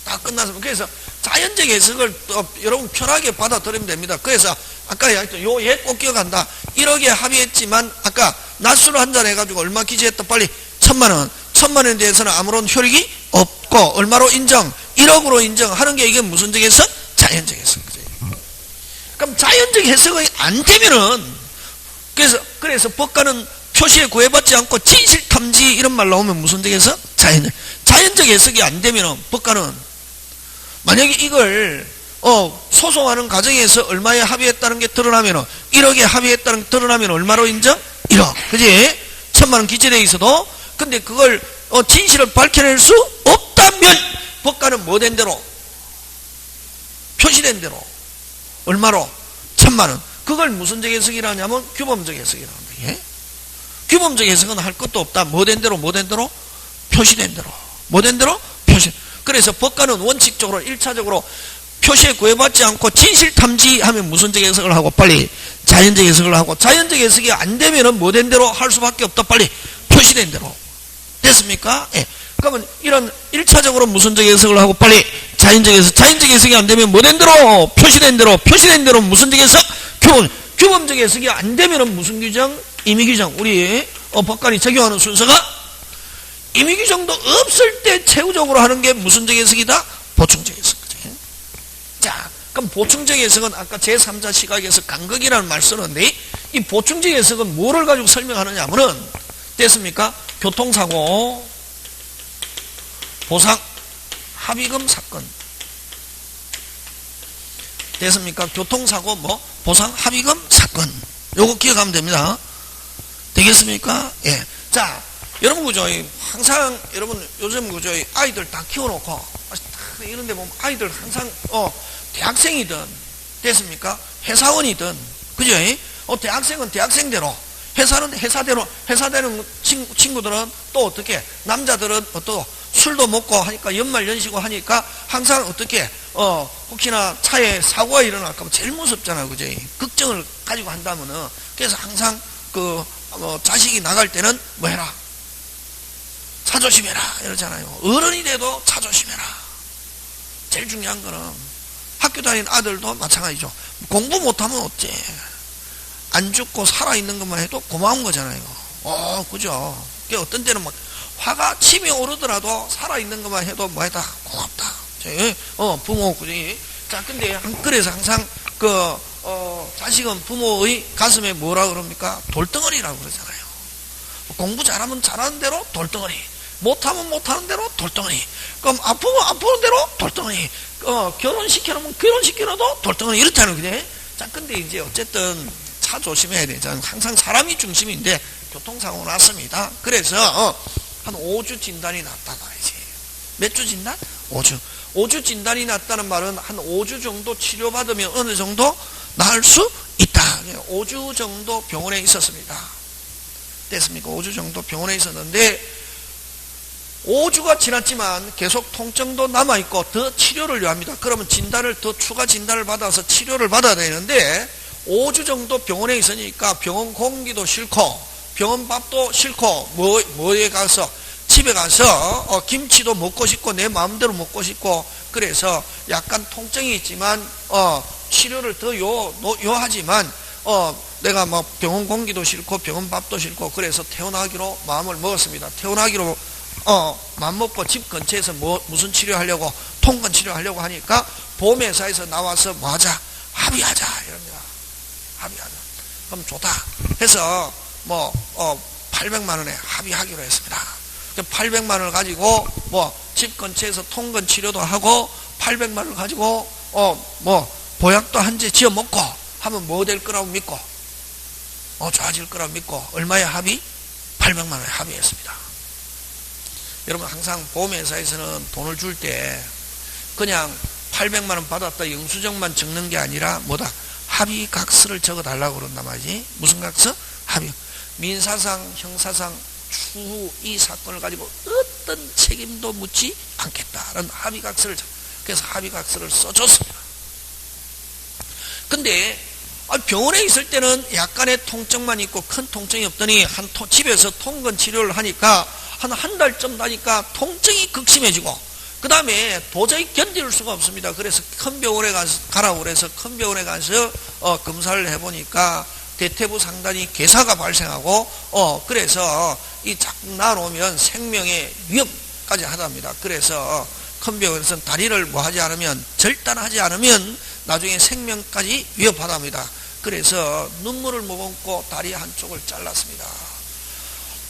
다 끝났습니다. 그래서 자연적 해석을 여러분 편하게 받아들이면 됩니다. 그래서 아까 얘기했던 요 예 꼭 기억한다. 1억에 합의했지만 아까 낮술을 한잔 해가지고 얼마 기재했다? 빨리 1,000만 원. 1,000만 원에 대해서는 아무런 효력이 없고 얼마로 인정? 1억으로 인정하는 게 이게 무슨 적 해석? 자연적 해석. 그럼 자연적 해석이 안 되면은 그래서 법관은 표시에 구애받지 않고 진실탐지 이런 말 나오면 무슨 적 해석? 자연적 해석이 안 되면은 법관은 만약에 이걸 소송하는 과정에서 얼마에 합의했다는 게 드러나면은 1억에 합의했다는 게 드러나면 얼마로 인정? 1억. 그지? 1,000만 원 기재되어 있어도 근데 그걸 진실을 밝혀낼 수 없다면 법관은 뭐 된 대로? 표시된 대로 얼마로? 1,000만 원. 그걸 무슨 적 해석이라냐면 규범적 해석이라는 거예요. 규범적 해석은 할 것도 없다. 뭐 된 대로? 표시된 대로. 뭐 된 대로? 표시. 그래서 법관은 원칙적으로 1차적으로 표시에 구애받지 않고 진실탐지하면 무슨 적 해석을 하고 빨리 자연적 해석을 하고 자연적 해석이 안 되면은 뭐 된 대로 할 수밖에 없다. 빨리 표시된 대로. 됐습니까? 예. 그러면 이런 1차적으로 무슨 적 해석을 하고 빨리 자연적 해석이 안 되면 뭐 된 대로 표시된 대로 무슨 적 해석? 규범적 해석이 안 되면은 무슨 규정? 임의 규정. 우리 법관이 적용하는 순서가 임의 규정도 없을 때 최후적으로 하는 게 무슨 적 해석이다? 보충적 해석. 자, 그럼 보충적 해석은 아까 제3자 시각에서 간극이라는 말 쓰는데 이 보충적 해석은 뭐를 가지고 설명하느냐 하면은 됐습니까? 교통사고 보상 합의금 사건. 됐습니까? 교통사고 보상 합의금 사건. 요거 기억하면 됩니다. 되겠습니까? 예. 자, 여러분 그죠? 항상 여러분 요즘 그죠? 아이들 다 키워놓고 이런데 보면 아이들 항상 대학생이든 됐습니까? 회사원이든 그죠? 대학생은 대학생대로, 회사는 회사대로, 회사되는 친구들은 또 어떻게, 남자들은 또 술도 먹고 하니까 연말 연시고 하니까 항상 어떻게 혹시나 차에 사고가 일어날까 봐 제일 무섭잖아요. 그죠? 걱정을 가지고 한다면은, 그래서 항상 자식이 나갈 때는 뭐 해라, 차 조심해라 이러잖아요. 어른이 돼도 차 조심해라. 제일 중요한 거는 학교 다니는 아들도 마찬가지죠. 공부 못하면 어째, 안 죽고 살아있는 것만 해도 고마운 거잖아요. 그죠? 어떤 때는 막 화가 치밀 오르더라도 살아있는 것만 해도 뭐하다, 고맙다. 부모, 그지? 자, 근데 그래서 항상 자식은 부모의 가슴에 뭐라 그럽니까? 돌덩어리라고 그러잖아요. 공부 잘하면 잘하는 대로 돌덩어리, 못하면 못하는 대로 돌덩어리, 그럼 아프면 아프는 대로 돌덩어리, 결혼시켜놓으면 결혼시켜놔도 돌덩어리, 이렇다는 거지. 자, 근데 이제 어쨌든 차 조심해야 돼. 저는 항상 사람이 중심인데 교통사고 났습니다. 그래서 한 5주 진단이 났다 말이지. 몇 주 진단? 5주. 5주 진단이 났다는 말은 한 5주 정도 치료받으면 어느 정도 나을 수 있다. 5주 정도 병원에 있었습니다. 됐습니까? 5주 정도 병원에 있었는데 5주가 지났지만 계속 통증도 남아있고 더 치료를 요합니다. 그러면 진단을, 더 추가 진단을 받아서 치료를 받아야 되는데 5주 정도 병원에 있으니까 병원 공기도 싫고 병원 밥도 싫고 뭐에 가서, 집에 가서 김치도 먹고 싶고 내 마음대로 먹고 싶고, 그래서 약간 통증이 있지만 치료를 더 요하지만 내가 뭐 병원 공기도 싫고 병원 밥도 싫고, 그래서 퇴원하기로 마음을 먹었습니다. 퇴원하기로 마음 먹고 집 근처에서 무슨 치료하려고, 통근 치료하려고 하니까 보험회사에서 나와서 뭐 하자, 합의하자 이럽니다. 합의하자. 그럼 좋다 해서 800만 원에 합의하기로 했습니다. 800만 원을 가지고 집 근처에서 통근 치료도 하고 800만 원을 가지고 보약도 한 재 지어 먹고 하면 뭐 될 거라고 믿고, 좋아질 거라고 믿고 얼마에 합의? 800만 원에 합의했습니다. 여러분 항상 보험회사에서는 돈을 줄 때 그냥 800만 원 받았다 영수증만 적는 게 아니라 뭐다? 합의 각서를 적어 달라고 그런단 말이지. 무슨 각서? 합의. 민사상, 형사상 추후 이 사건을 가지고 어떤 책임도 묻지 않겠다라는 합의 각서를 그래서 합의 각서를 써줬습니다. 근데 병원에 있을 때는 약간의 통증만 있고 큰 통증이 없더니 집에서 통근 치료를 하니까 한 달쯤 다니까 통증이 극심해지고, 그 다음에 도저히 견딜 수가 없습니다. 그래서 큰 병원에 가라고 그래서 큰 병원에 가서 검사를 해보니까 대퇴부 상단이 괴사가 발생하고 그래서 이 자꾸 나오면 생명의 위협까지 하답니다. 그래서 큰 병원에서는 다리를 하지 않으면, 절단하지 않으면 나중에 생명까지 위협하답니다. 그래서 눈물을 머금고 다리 한쪽을 잘랐습니다.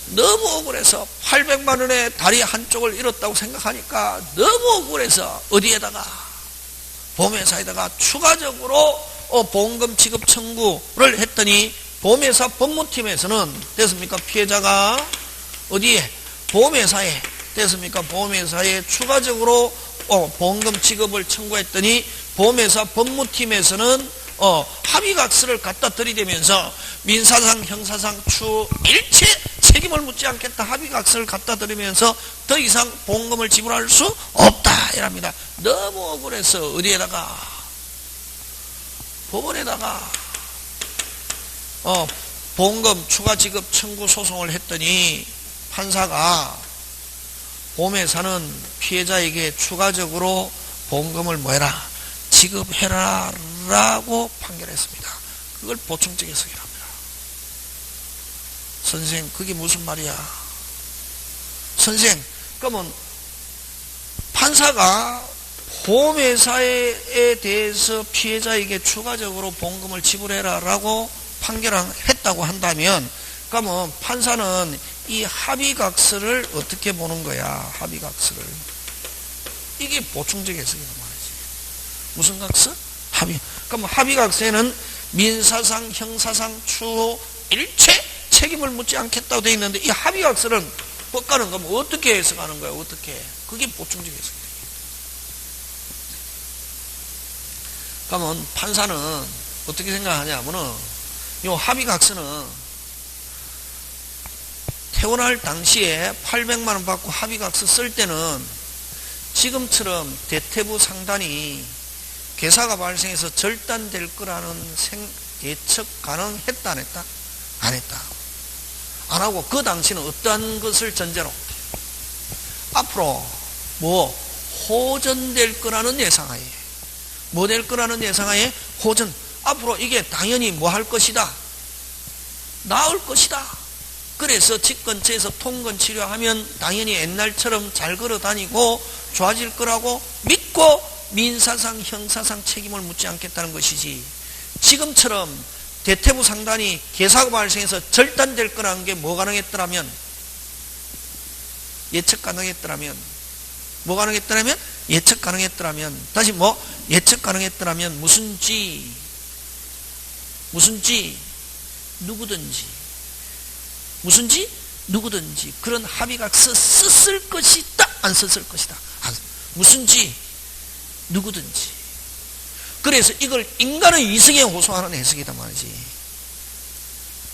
너무 억울해서 800만 원에 다리 한쪽을 잃었다고 생각하니까 너무 억울해서 어디에다가, 보험회사에다가 추가적으로 보험금 지급 청구를 했더니 보험회사 법무팀에서는 됐습니까? 피해자가 어디에? 보험회사에 됐습니까? 보험회사에 추가적으로 보험금 지급을 청구했더니 보험회사 법무팀에서는 합의각서를 갖다 들이대면서 민사상, 형사상 추 일체 책임을 묻지 않겠다 합의각서를 갖다 드리면서 더 이상 보험금을 지불할 수 없다 이랍니다. 너무 억울해서 어디에다가? 법원에다가 보험금 추가 지급 청구 소송을 했더니 판사가 보험회사는 피해자에게 추가적으로 보험금을 뭐해라? 지급해라 라고 판결했습니다. 그걸 보충적 해석이랍니다. 선생, 그게 무슨 말이야? 선생, 그러면 판사가 보험회사에 대해서 피해자에게 추가적으로 보험금을 지불해라 라고 판결했다고 한다면, 그러면 판사는 이 합의각서를 어떻게 보는 거야? 합의각서를. 이게 보충적 해석이란 말이지. 무슨 각서? 합의. 그럼 합의각서에는 민사상, 형사상, 추후 일체 책임을 묻지 않겠다고 되어 있는데 이 합의각서는 법관은 그럼 어떻게 해석하는 거야? 어떻게? 그게 보충적 해석이야. 그러면 판사는 어떻게 생각하냐면은 이 합의각서는 태어날 당시에 800만 원 받고 합의각서 쓸 때는 지금처럼 대퇴부 상단이 괴사가 발생해서 절단될 거라는 예측 가능했다 안 했다? 안 했다. 안 하고 그 당시는 어떠한 것을 전제로 앞으로 호전될 거라는 예상하에 뭐 될 거라는 예상하에 호전. 앞으로 이게 당연히 뭐 할 것이다? 나을 것이다. 그래서 집 근처에서 통근 치료하면 당연히 옛날처럼 잘 걸어 다니고 좋아질 거라고 믿고 민사상, 형사상 책임을 묻지 않겠다는 것이지. 지금처럼 대퇴부 상단이 개사고 발생해서 절단될 거라는 게 뭐 가능했더라면? 예측 가능했더라면? 뭐 가능했더라면? 예측 가능했더라면. 다시 예측 가능했더라면 무슨지 누구든지 그런 합의각서 썼을 것이다 안 썼을 것이다. 무슨지 누구든지. 그래서 이걸 인간의 이성에 호소하는 해석이단 말이지.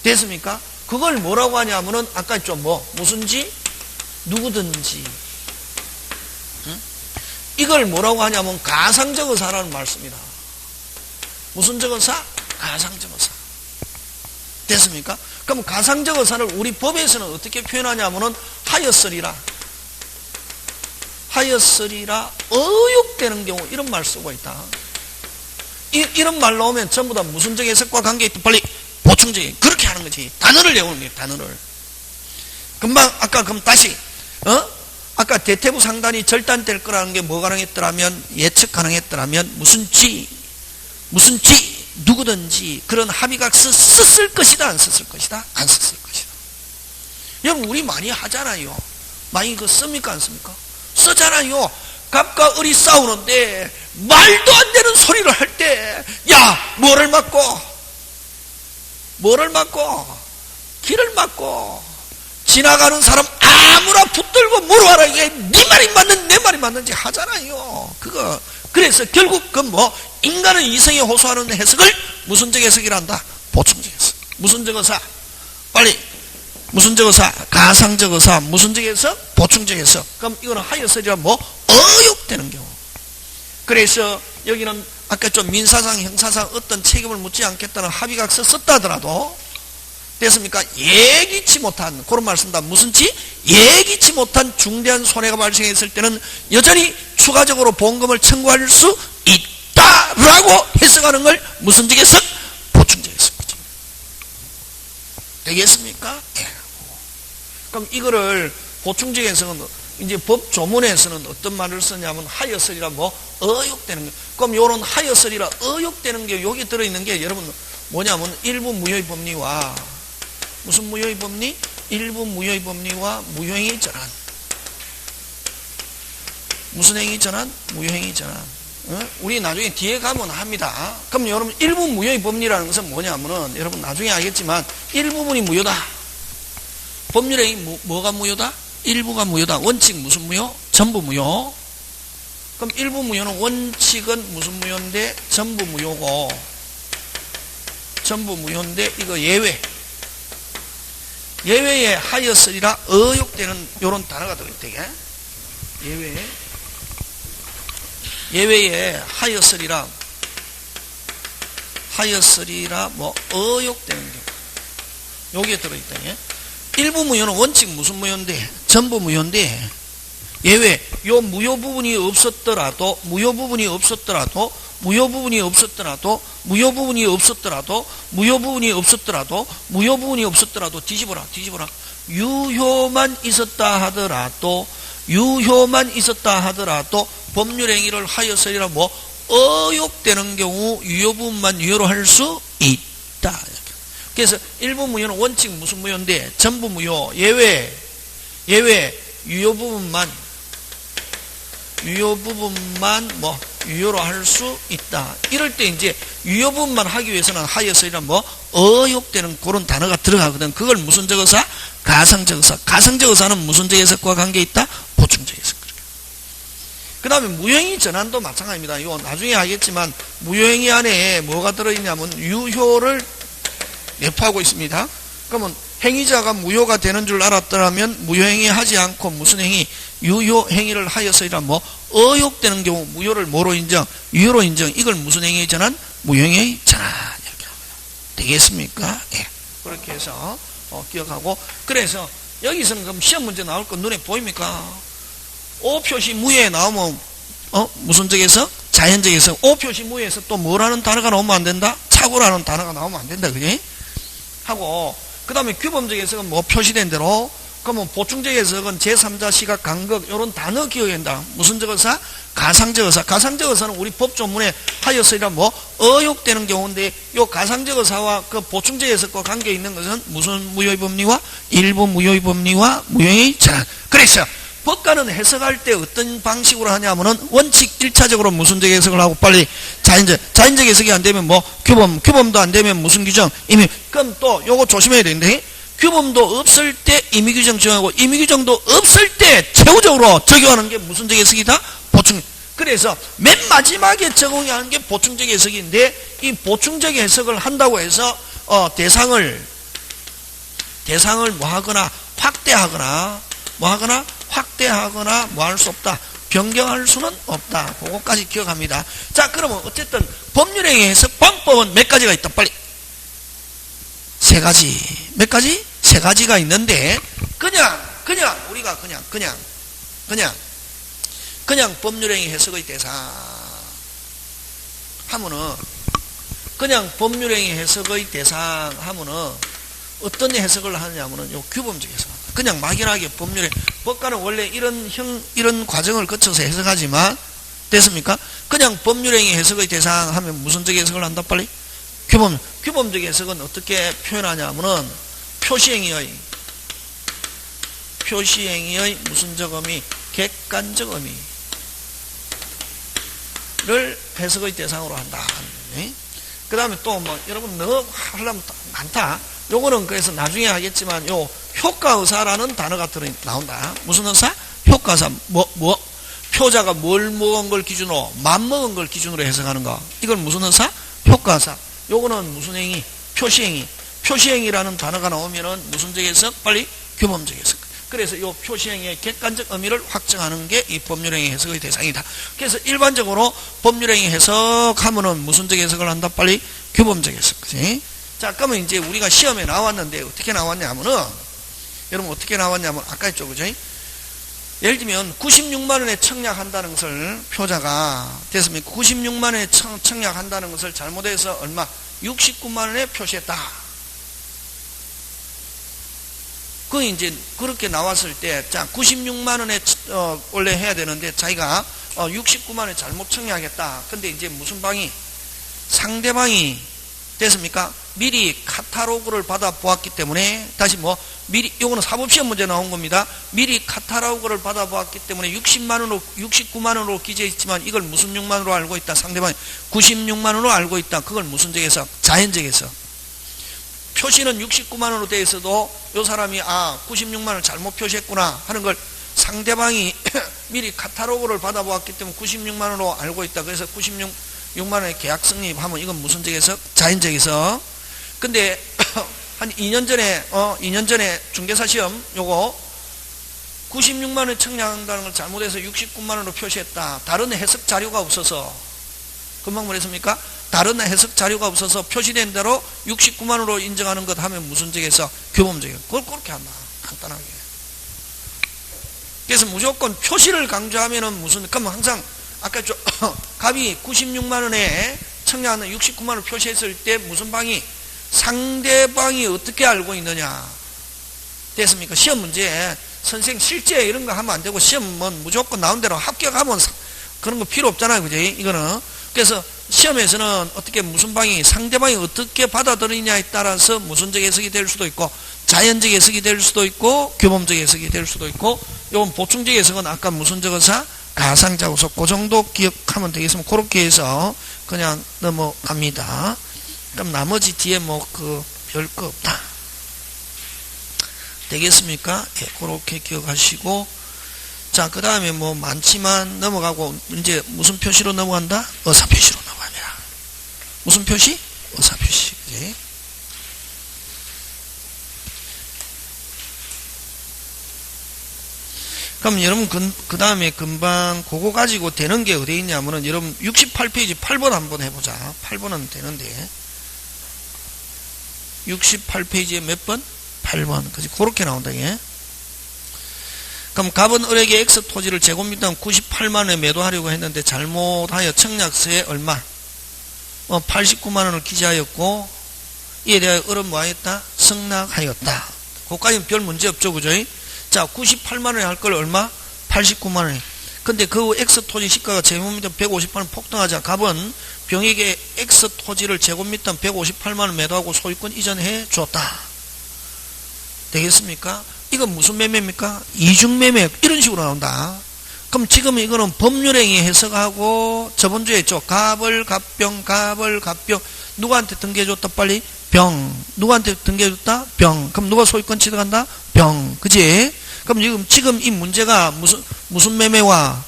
됐습니까? 그걸 뭐라고 하냐면은 아까 있죠. 무슨지 누구든지. 응? 이걸 뭐라고 하냐면 가상적 의사라는 말씀이다. 무슨적 의사? 가상적 의사. 됐습니까? 그럼 가상적 의사를 우리 법에서는 어떻게 표현하냐면은 하였으리라 의혹되는 경우 이런 말 쓰고 있다. 이런 말 나오면 전부 다 무슨적 해석과 관계있다. 빨리 보충적인 그렇게 하는 거지. 단어를 외우는 거예요. 단어를. 금방 아까 그럼 다시 아까 대퇴부 상단이 절단될 거라는 게 뭐 가능했더라면 예측 가능했더라면 무슨지 누구든지 그런 합의각서 썼을 것이다 안 썼을 것이다? 안 썼을 것이다. 여러분 우리 많이 하잖아요. 많이 그거 씁니까 안 씁니까? 쓰잖아요. 갑과 을이 싸우는데 말도 안 되는 소리를 할 때 야 뭐를 막고 길을 막고 지나가는 사람 아무나 붙들고 물어봐라. 이게 네 말이 맞는 내 말이 맞는지 하잖아요. 그래서 결국 인간의 이성에 호소하는 해석을 무슨적 해석이란다. 보충적 해석. 무슨적 의사 빨리 무슨적 의사 가상적 의사 무슨적 해석 보충적 해석. 그럼 이거는 하였으리라 의혹되는 경우. 그래서 여기는 아까 좀 민사상 형사상 어떤 책임을 묻지 않겠다는 합의각서 썼다 하더라도 됐습니까? 예기치 못한 그런 말 쓴다. 무슨지? 예기치 못한 중대한 손해가 발생했을 때는 여전히 추가적으로 보험금을 청구할 수 있다라고 해석하는 걸 무슨적 해석? 보충적 해석이죠. 되겠습니까? 예. 그럼 이거를 보충적 해석은 이제 법 조문에서는 어떤 말을 쓰냐면 하였으리라 의혹되는 거. 그럼 요런 하였으리라 의혹되는 게 여기 들어있는 게 여러분 뭐냐면 일부 무효의 법리와 무슨 무효의 법리? 일부 무효의 법리와 무효행위 전환. 무슨 행위 전환? 무효행위 전환. 우리 나중에 뒤에 가면 합니다. 그럼 여러분 일부 무효의 법리라는 것은 뭐냐면은 여러분 나중에 알겠지만 일부분이 무효다. 법률의 뭐가 무효다? 일부가 무효다. 원칙 무슨 무효? 전부 무효. 그럼 일부 무효는 원칙은 무슨 무효인데 전부 무효고 전부 무효인데 이거 예외. 예외에 하였으리라 의혹되는 요런 단어가 들어있다. 예외에 하였으리라 의혹되는 경우 여기에 들어있다. 일부 무효는 원칙 무슨 무효인데 전부 무효인데 예외 요 무효 부분이 없었더라도 뒤집어라 유효만 있었다 하더라도 법률행위를 하였으리라 의혹되는 경우 유효 부분만 유효로 할 수 있다. 그래서 일부 무효는 원칙 무슨 무효인데 전부 무효, 예외 유효 부분만 뭐 유효로 할 수 있다. 이럴 때 이제 유효 부분만 하기 위해서는 하여서이란 뭐 어욕되는 그런 단어가 들어가거든. 그걸 무슨 적어사? 가상적어사. 가상적어사는 무슨 적해석과 관계 있다? 보충적 해석. 그 다음에 무효행위 전환도 마찬가지입니다. 이거 나중에 하겠지만 무효행위 안에 뭐가 들어있냐면 유효를 내포하고 있습니다. 그러면 행위자가 무효가 되는 줄 알았더라면 무효행위 하지 않고 무슨 행위? 유효행위를 하여서이란 뭐 어욕되는 경우 무효를 뭐로 인정? 유효로 인정. 이걸 무슨 행위 전환? 무효행위 전환. 이렇게 합니다. 되겠습니까? 예. 그렇게 해서 기억하고, 그래서 여기서는 그럼 시험 문제 나올 거 눈에 보입니까? O 표시 무효에 나오면 무슨 적에서? 자연적에서. O 표시 무효에서 또 뭐라는 단어가 나오면 안 된다? 착오라는 단어가 나오면 안 된다. 그지? 하고, 그 다음에 규범적 해석은 뭐 표시된 대로, 그러면 보충적 해석은 제3자 시각 간극 이런 단어 기억한다. 무슨 적어사? 가상적 어사. 가상적 어사는 우리 법조문에 하여서이라 뭐 어욕되는 경우인데, 요 가상적 어사와 그 보충적 해석과 관계 있는 것은 무슨 무효의 법리와 일부 무효의 법리와 무효의 전환. 그래서 법관은 해석할 때 어떤 방식으로 하냐면은 원칙 1차적으로 무슨적 해석을 하고 빨리 자연적 해석이 안 되면 뭐 규범도 안 되면 무슨 규정 임의. 그럼 또 요거 조심해야 되는데, 규범도 없을 때 임의 규정 적용하고 임의 규정도 없을 때 최후적으로 적용하는 게 무슨적 해석이다? 보충. 그래서 맨 마지막에 적용하는 게 보충적 해석인데, 이 보충적 해석을 한다고 해서 대상을 뭐 하거나 확대하거나 뭐 할 수 없다. 변경할 수는 없다. 그거까지 기억합니다. 자, 그러면 어쨌든 법률행위 해석 방법은 몇 가지가 있다. 빨리. 세 가지. 몇 가지? 세 가지가 있는데, 우리가 그냥 법률행위 해석의 대상 하면은, 그냥 법률행위 해석의 대상 하면은 어떤 해석을 하냐면은 요 규범적 해석. 그냥 막연하게 법관은 원래 이런 과정을 거쳐서 해석하지만, 됐습니까? 그냥 법률행위 해석의 대상 하면 무슨적 해석을 한다, 빨리? 규범적 해석은 어떻게 표현하냐면은, 표시행위의 무슨적 의미? 객관적 의미를 해석의 대상으로 한다. 그 다음에 또 뭐, 여러분 너무 하려면 많다. 요거는 그래서 나중에 하겠지만, 요 효과의사라는 단어가 나온다. 무슨 의사? 효과의사. 표자가 뭘 먹은 걸 기준으로, 맘먹은 걸 기준으로 해석하는 거. 이걸 무슨 의사? 효과의사. 요거는 무슨 행위? 표시행위. 표시행위라는 단어가 나오면은 무슨적 해석? 빨리 규범적 해석. 그래서 이 표시행위의 객관적 의미를 확정하는 게 이 법률행위 해석의 대상이다. 그래서 일반적으로 법률행위 해석하면은 무슨적 해석을 한다? 빨리 규범적 해석. 그치? 자, 그러면 이제 우리가 시험에 나왔는데 어떻게 나왔냐면은, 여러분 어떻게 나왔냐면 아까 했죠, 그죠? 예를 들면 96만 원에 청약한다는 것을 표자가 됐습니까? 96만 원에 청약한다는 것을 잘못해서 얼마? 69만 원에 표시했다. 그 이제 그렇게 나왔을 때, 자, 96만 원에 원래 해야 되는데 자기가 69만 원에 잘못 청약했다. 근데 이제 무슨 방이? 상대방이 됐습니까? 미리 카탈로그를 받아 보았기 때문에, 다시 미리, 요거는 사법시험 문제 나온 겁니다. 미리 카탈로그를 받아 보았기 때문에 69만 원으로 기재해 있지만 이걸 무슨 6만 원으로 알고 있다. 상대방이 96만 원으로 알고 있다. 그걸 무슨 적에서? 자연적 해석. 표시는 69만 원으로 되어 있어도 요 사람이 96만 원을 잘못 표시했구나 하는 걸 상대방이 미리 카탈로그를 받아 보았기 때문에 96만 원으로 알고 있다. 그래서 96만 원의 계약 성립하면 이건 무슨 적에서? 자연적 해석. 근데 한 2년 전에 중개사 시험 요거 96만 원에 청약한다는 걸 잘못해서 69만 원으로 표시했다. 다른 해석 자료가 없어서, 금방 뭐랬습니까? 다른 해석 자료가 없어서 표시된 대로 69만 원으로 인정하는 것 하면 무슨 적에서? 규범적이에요. 그걸 그렇게 한다. 간단하게. 그래서 무조건 표시를 강조하면은 그럼 항상 아까 갑이 96만 원에 청약하는 69만 원을 표시했을 때 무슨 방이? 상대방이 어떻게 알고 있느냐. 됐습니까? 시험 문제, 선생 실제 이런 거 하면 안 되고, 시험은 무조건 나온 대로 합격하면 그런 거 필요 없잖아요. 그지? 이거는. 그래서 시험에서는 어떻게 무슨 방이 상대방이 어떻게 받아들이냐에 따라서 무슨적 해석이 될 수도 있고 자연적 해석이 될 수도 있고 규범적 해석이 될 수도 있고 요건 보충적 해석은 아까 무슨적 의사 가상자고서 그 정도 기억하면 되겠습니다. 그렇게 해서 그냥 넘어갑니다. 그럼 나머지 뒤에 뭐 별거 없다. 되겠습니까? 예, 그렇게 기억하시고 자, 그 다음에 뭐 많지만 넘어가고 이제 무슨 표시로 넘어간다? 의사표시로 넘어갑니다. 무슨 표시? 의사표시. 그지? 그럼 여러분 그 다음에 금방 그거 가지고 되는 게 어디 있냐면은 여러분 68페이지 8번 한번 해보자. 8번은 되는데 68페이지에 몇 번? 8번. 그지? 그렇게 나온다. 예? 그럼 갑은 을에게 X 토지를 제곱미터 98만원에 매도하려고 했는데 잘못하여 청약서에 얼마? 89만원을 기재하였고 이에 대하여 을은 뭐하였다? 승낙하였다. 그거까지는 별 문제 없죠. 그죠? 자, 98만원에 할 걸 얼마? 89만원에. 근데 그 X 토지 시가가 제곱미터 158만원 폭등하자 갑은 병에게 X 토지를 제곱미터 158만원 매도하고 소유권 이전해 줬다. 되겠습니까? 이건 무슨 매매입니까? 이중매매. 이런 식으로 나온다. 그럼 지금 이거는 법률행위 해석하고 저번주에 했죠. 갑을 갑병 누구한테 등기해줬다 빨리? 병. 누구한테 등기해줬다? 병. 그럼 누가 소유권 취득한다? 병. 그치? 그럼 지금 이 문제가 무슨 매매와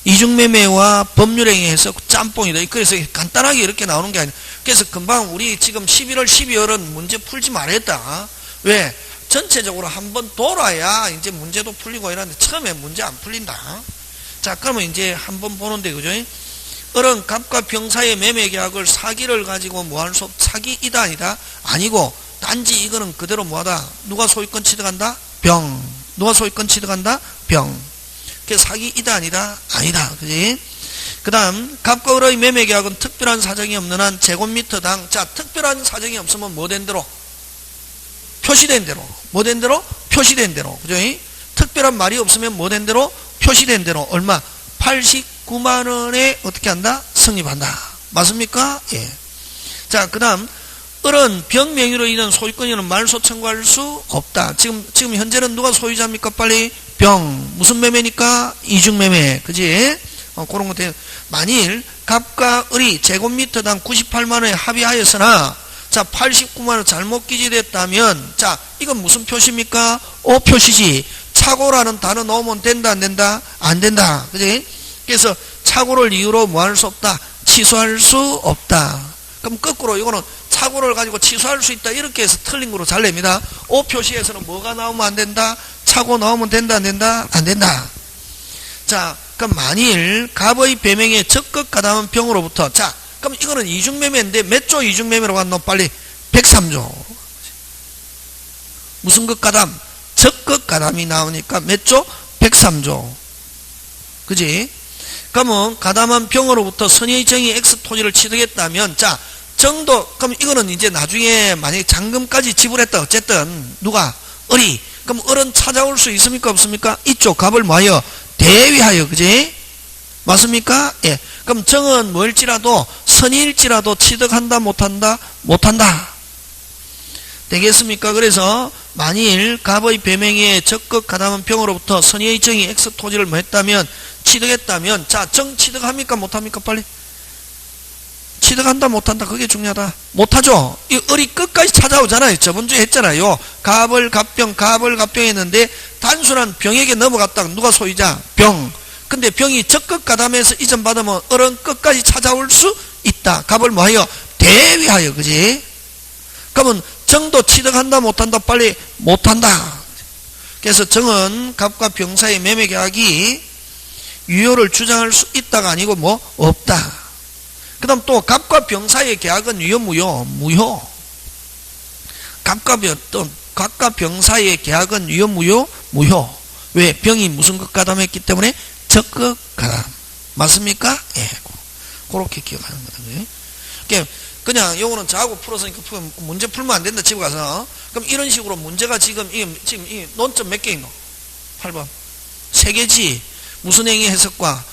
이중매매와 법률행위 해석 짬뽕이다. 그래서 간단하게 이렇게 나오는 게 아니야. 그래서 금방 우리 지금 11월 12월은 문제 풀지 말았다. 왜? 전체적으로 한번 돌아야 이제 문제도 풀리고 이러는데 처음에 문제 안 풀린다. 자, 그러면 이제 한번 보는데, 그죠? 을은 갑과 병 사이의 매매 계약을 사기를 가지고 뭐 할 수 사기이다 아니다? 아니고, 단지 이거는 그대로 뭐하다? 누가 소유권 취득한다? 병. 누가 소유권 취득한다? 병. 그게 사기이다 아니다? 아니다. 그지? 그 다음, 갑과 을의 매매 계약은 특별한 사정이 없는 한 제곱미터당, 자, 특별한 사정이 없으면 뭐 된 대로? 표시된 대로. 뭐 된 대로? 표시된 대로. 그죠? 특별한 말이 없으면 뭐 된 대로? 표시된 대로. 얼마? 89만원에 어떻게 한다? 성립한다. 맞습니까? 예. 자, 그 다음, 을은 병 명의로 인한 소유권이는 말소 청구할 수 없다. 지금 현재는 누가 소유자입니까? 빨리? 병. 무슨 매매니까? 이중매매. 그지? 그런 것 때문에. 만일 갑과 을이 제곱미터당 98만원에 합의하였으나 자, 89만원 잘못 기재됐다면, 자, 이건 무슨 표시입니까? 표시지. 착오라는 단어 넣으면 된다, 안 된다? 안 된다. 그지? 그래서 착오를 이유로 뭐 할 수 없다? 취소할 수 없다. 그럼 거꾸로 이거는 착오를 가지고 취소할 수 있다. 이렇게 해서 틀린 거로 잘 냅니다. 표시에서는 뭐가 나오면 안 된다? 착오 나오면 된다, 안 된다? 안 된다. 자, 그럼 만일 갑의 배명에 적극 가담한 병으로부터, 자, 그럼 이거는 이중매매인데 몇 조 이중매매로 갔노? 빨리 103조. 무슨 것 가담? 적극 가담이 나오니까 몇 조? 103조. 그지? 그러면 가담한 병으로부터 선의의 정의 X 토지를 취득했다면, 자, 정도, 그럼 이거는 이제 나중에 만약에 잔금까지 지불했다. 어쨌든 누가? 을이. 그럼 을은 찾아올 수 있습니까? 없습니까? 이쪽 갑을 뭐하여? 대위하여. 그지? 맞습니까? 예. 그럼 정은 뭘지라도 선의일지라도 취득한다 못한다? 못한다. 되겠습니까? 그래서 만일 갑의 배명에 적극 가담한 병으로부터 선의의 정의 X 토지를 뭐 했다면 취득했다면 자, 정 취득합니까? 못합니까? 빨리. 취득한다 못한다. 그게 중요하다. 못하죠. 이 을이 끝까지 찾아오잖아요. 저번주에 했잖아요. 갑을 갑병 했는데 단순한 병에게 넘어갔다가 누가 소유자? 병. 근데 병이 적극 가담해서 이전받으면 을은 끝까지 찾아올 수 있다. 갑을 뭐하여? 대위하여. 그지? 그러면 정도 취득한다 못한다? 빨리 못한다. 그래서 정은 갑과 병 사이의 매매계약이 유효를 주장할 수 있다가 아니고 뭐 없다. 그 다음 또 갑과 병 사이의 계약은 유효 무효. 갑과 병 사이의 계약은 유효 무효. 왜? 병이 무슨 것 가담했기 때문에 적극 가담. 맞습니까? 예. 그렇게 기억하는 거다. 그냥 요거는 저하고 풀었으니까 문제 풀면 안 된다. 집에 가서. 그럼 이런 식으로 문제가 지금 이 논점 몇 개 있노? 8번. 3개지. 무슨 행위 해석과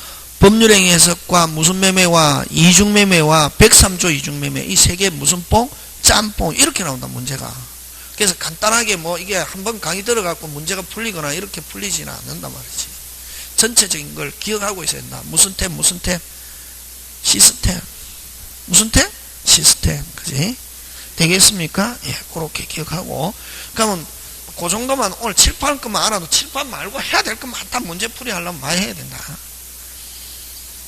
법률행위 해석과 무슨 매매와 이중매매와 103조 이중매매 이 세 개 무슨 뽕? 짬뽕 이렇게 나온다 문제가. 그래서 간단하게 뭐 이게 한번 강의 들어갖고 문제가 풀리거나 이렇게 풀리지는 않는단 말이지. 전체적인 걸 기억하고 있어야 된다. 무슨 템 무슨 템? 시스템. 무슨 템? 시스템. 그지? 되겠습니까? 예, 그렇게 기억하고. 그러면 그 정도만 오늘 칠판 것만 알아도 칠판 말고 해야 될 것만 다 문제풀이 하려면 많이 해야 된다.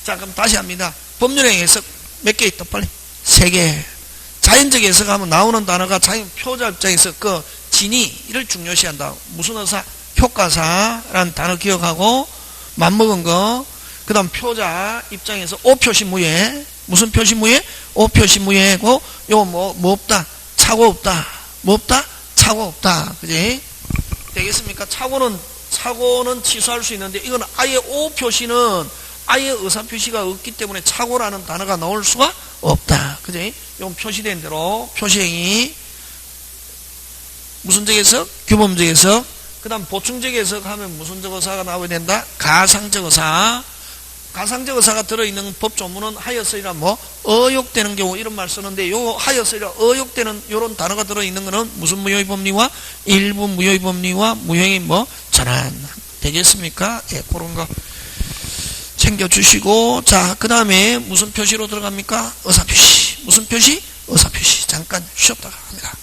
자, 그럼 다시 합니다. 법률행위 해석 몇 개 있다 빨리? 3개. 자연적 해석하면 나오는 단어가 자연 표자 입장에서 그 진위를 중요시한다. 무슨 의사? 효과사라는 단어 기억하고 맞먹은 거. 그 다음 표자 입장에서 오표시무예. 무슨 표시무예? 오표시무예고 요 뭐 없다? 착오 없다. 뭐 없다? 착오 없다. 그지? 되겠습니까? 착오는 취소할 수 있는데 이건 아예 오표시는 아예 의사표시가 없기 때문에 착오라는 단어가 나올 수가 없다. 그지? 이건 표시된 대로 표시행위 무슨적 해석? 규범적 해석. 그 다음 보충적 해석 하면 무슨적 의사가 나와야 된다? 가상적 의사. 가상적 의사가 들어있는 법조문은 하여서이라 뭐 어욕되는 경우 이런 말 쓰는데 요 하여서이라 어욕되는 요런 단어가 들어있는 거는 무슨 무효의 법리와 일부 무효의 법리와 무효의 뭐 전환 되겠습니까? 예, 그런 거 챙겨주시고 자, 그 다음에 무슨 표시로 들어갑니까? 의사표시. 무슨 표시? 의사표시. 잠깐 쉬었다가 합니다.